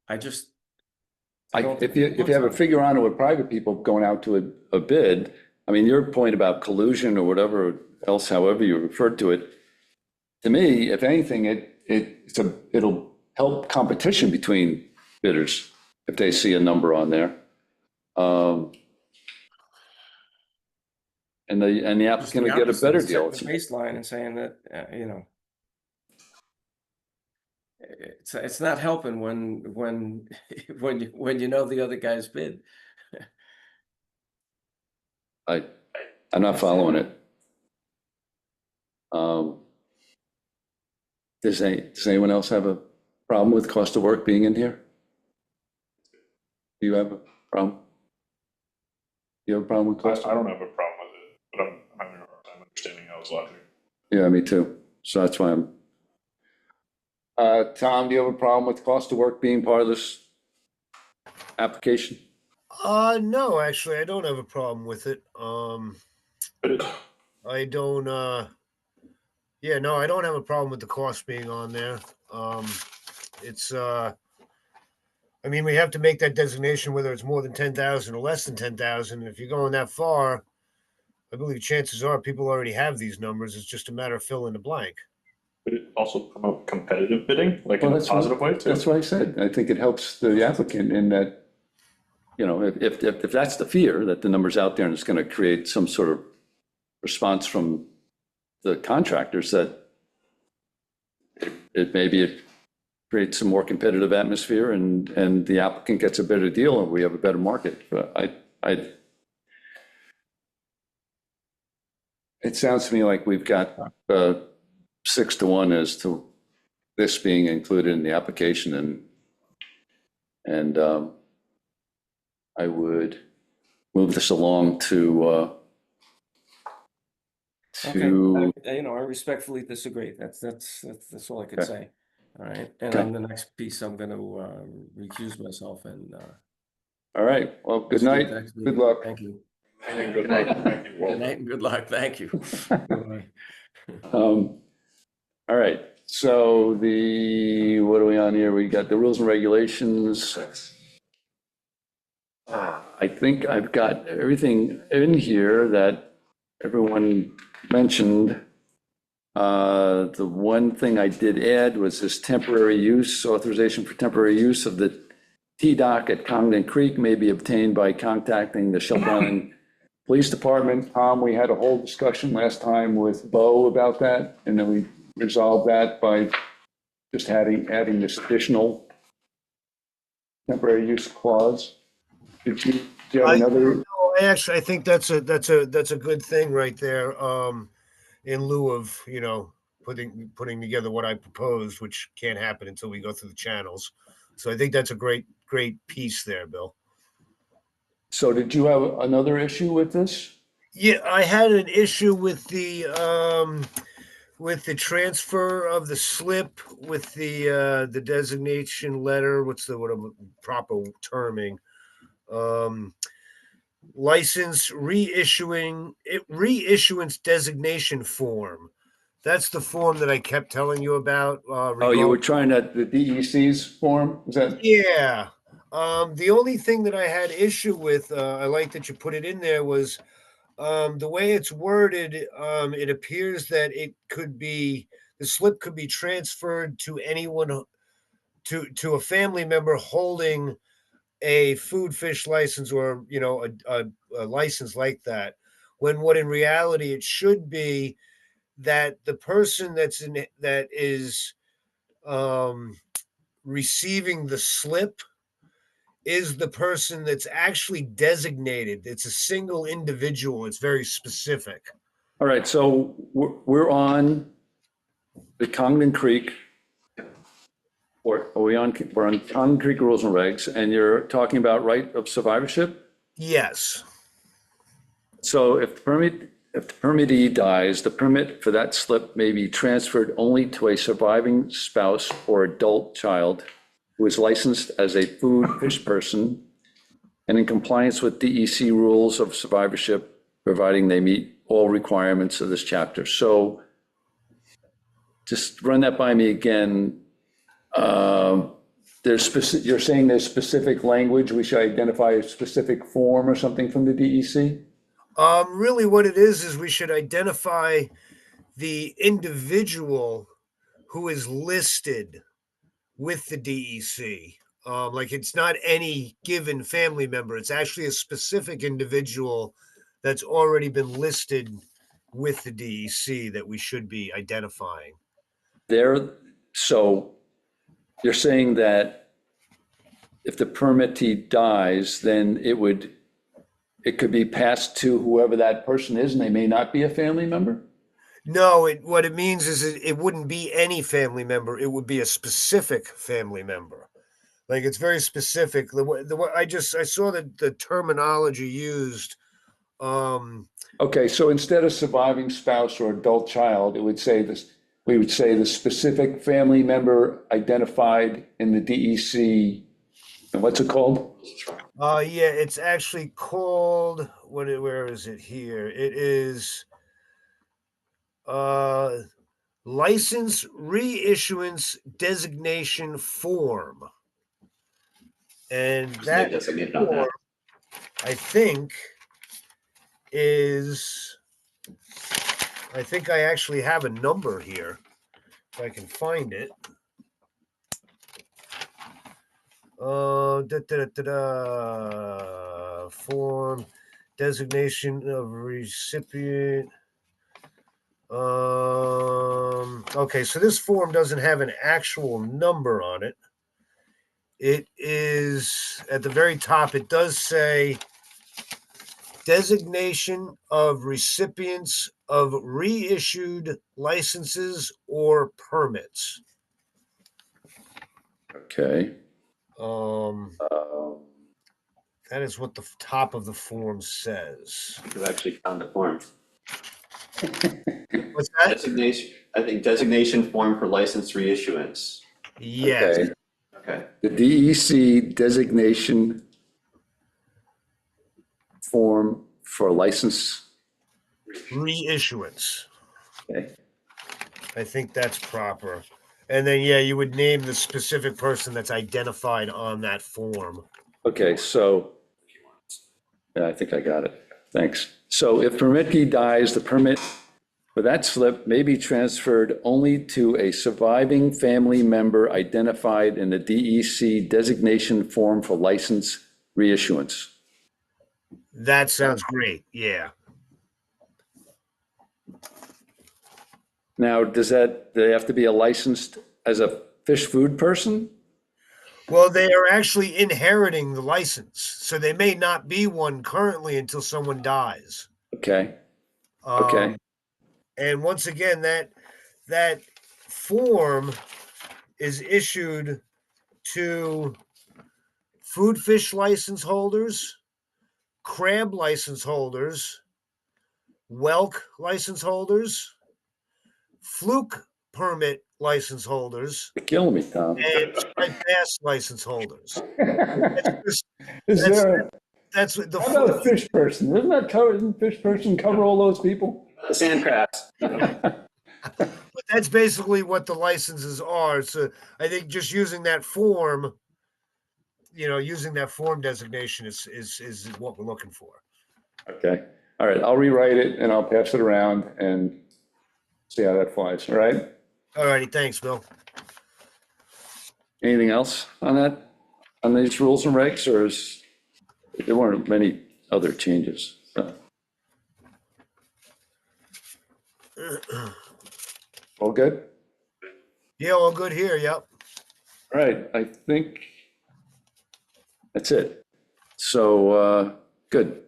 I don't If think you it have a looks figure on it with private people going out to a bid, I mean, your point about collusion or whatever else, however you referred to it, to me, if anything, it'll help competition between bidders if they see a number on there. And the applicant will get a better deal. Setting the baseline and saying that, you know, it's not helping when you know the other guy's bid. I'm not following it. Does anyone else have a problem with cost of work being in here? Do you have a problem? You have a problem with cost? I don't have a problem with it, but I'm having a hard time understanding how it's logic. Yeah, me too. So that's why I'm. Tom, do you have a problem with cost of work being part of this application? No, actually, I don't have a problem with it. I don't, yeah, no, I don't have a problem with the cost being on there. It's, I mean, we have to make that designation whether it's more than 10,000 or less than 10,000. If you're going that far, I believe chances are people already have these numbers. It's just a matter of filling the blank. Would it also promote competitive bidding, like Well, in a that's positive way too? That's what I said. I think it helps the applicant in that, you know, if that's the fear, that the number's out there and it's going to create some sort of response from the contractors, that it creates a more competitive atmosphere and the applicant gets a better deal and we have a better market. But it sounds to me like we've got 6-1 as to this being included in the application, and I would move this along to Okay, you know, I respectfully disagree. That's all I could Okay. say. All right, and Okay. on the next piece, I'm gonna recuse myself and. all right. Well, good night. Good luck. Thank you. And good luck. Thank you, Good Walter. night and good luck. Thank you. Bye-bye. All right. So what are we on here? We got the rules and regulations. I think I've got everything in here that everyone mentioned. The one thing I did add was this temporary use, authorization for temporary use of the T-dock at Congdon Creek may be obtained by contacting the Shelburne Island Police Department. We had a whole discussion last time with Bo about that, and then we resolved that by just adding this additional temporary use clause. Do you have another? I think that's a good thing right there. In lieu of, you know, putting together what I proposed, which can't happen until we go through the channels. So I think that's a great piece there, Bill. So did you have another issue with this? Yeah, I had an issue with the transfer of the slip with the designation letter. What's the proper terming? License reissuance designation form. That's the form that I kept telling you about. Oh, you were trying the DEC's form? Is that? Yeah. The only thing that I had issue with, I like that you put it in there, was the way it's worded. It appears that the slip could be transferred to anyone, to a family member holding a food fish license, or, you know, a license like that, when what in reality it should be that the person that is receiving the slip is the person that's actually designated. It's a single individual. It's very specific. All right, so we're on the Congdon Creek, or we're on Congdon Creek rules and regs, and you're talking about right of survivorship? Yes. So if the permittee dies, the permit for that slip may be transferred only to a surviving spouse or adult child who is licensed as a food fish person and in compliance with DEC rules of survivorship, providing they meet all requirements of this chapter. So just run that by me again. You're saying there's specific language, we should identify a specific form or something from the DEC? Really what it is we should identify the individual who is listed with the DEC. Like, it's not any given family member. It's actually a specific individual that's already been listed with the DEC that we should be identifying. So you're saying that if the permittee dies, then it could be passed to whoever that person is, and they may not be a family member? No, what it means is it wouldn't be any family member. It would be a specific family member. Like, it's very specific. The way I saw the terminology used. Okay, so instead of surviving spouse or adult child, we would say the specific family member identified in the DEC, and what's it called? Yeah, it's actually called where is it here? It is license reissuance designation form. And So they that designated on form, that. I think, I think I actually have a number here, if I can find it. Form designation of recipient. Okay, so this form doesn't have an actual number on it. It is at the very top, it does say designation of recipients of reissued licenses or permits. Okay. That is what the top of the form says. You actually found the form. What's that? Designation, I think designation form for license reissuance. Yes. Okay. Okay. The DEC designation form for license. Reissuance. Okay. I think that's proper. And then, yeah, you would name the specific person that's identified on that form. Okay, so, yeah, I think I got it. Thanks. So if permittee dies, the permit for that slip may be transferred only to a surviving family member identified in the DEC designation form for license reissuance. That sounds great. Yeah. Now, do they have to be a licensed as a fish food person? Well, they are actually inheriting the license, so they may not be one currently until someone dies. Okay, okay, And once again, that form is issued to food fish license holders, crab license holders, whelk license holders, fluke permit license holders, you're killing me, Tom. and striped bass license holders. Is there, That's what the how about a fish person? Doesn't fish person cover all those people? Sand crabs. but that's basically what the licenses are. So I think just using that form, using that form designation is what we're looking for. Okay, all right, I'll rewrite it and I'll pass it around and see how that flies, all right? All righty, thanks, Bill. Anything else on that, on these rules and regs, or there weren't many other changes? So. All good? Yeah, all good here. Yep. All right, I think that's it. So, good.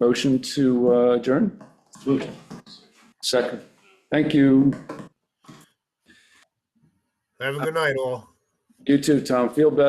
Motion to adjourn? Second. Thank you. Have a good night, all. You too, Tom. Feel better.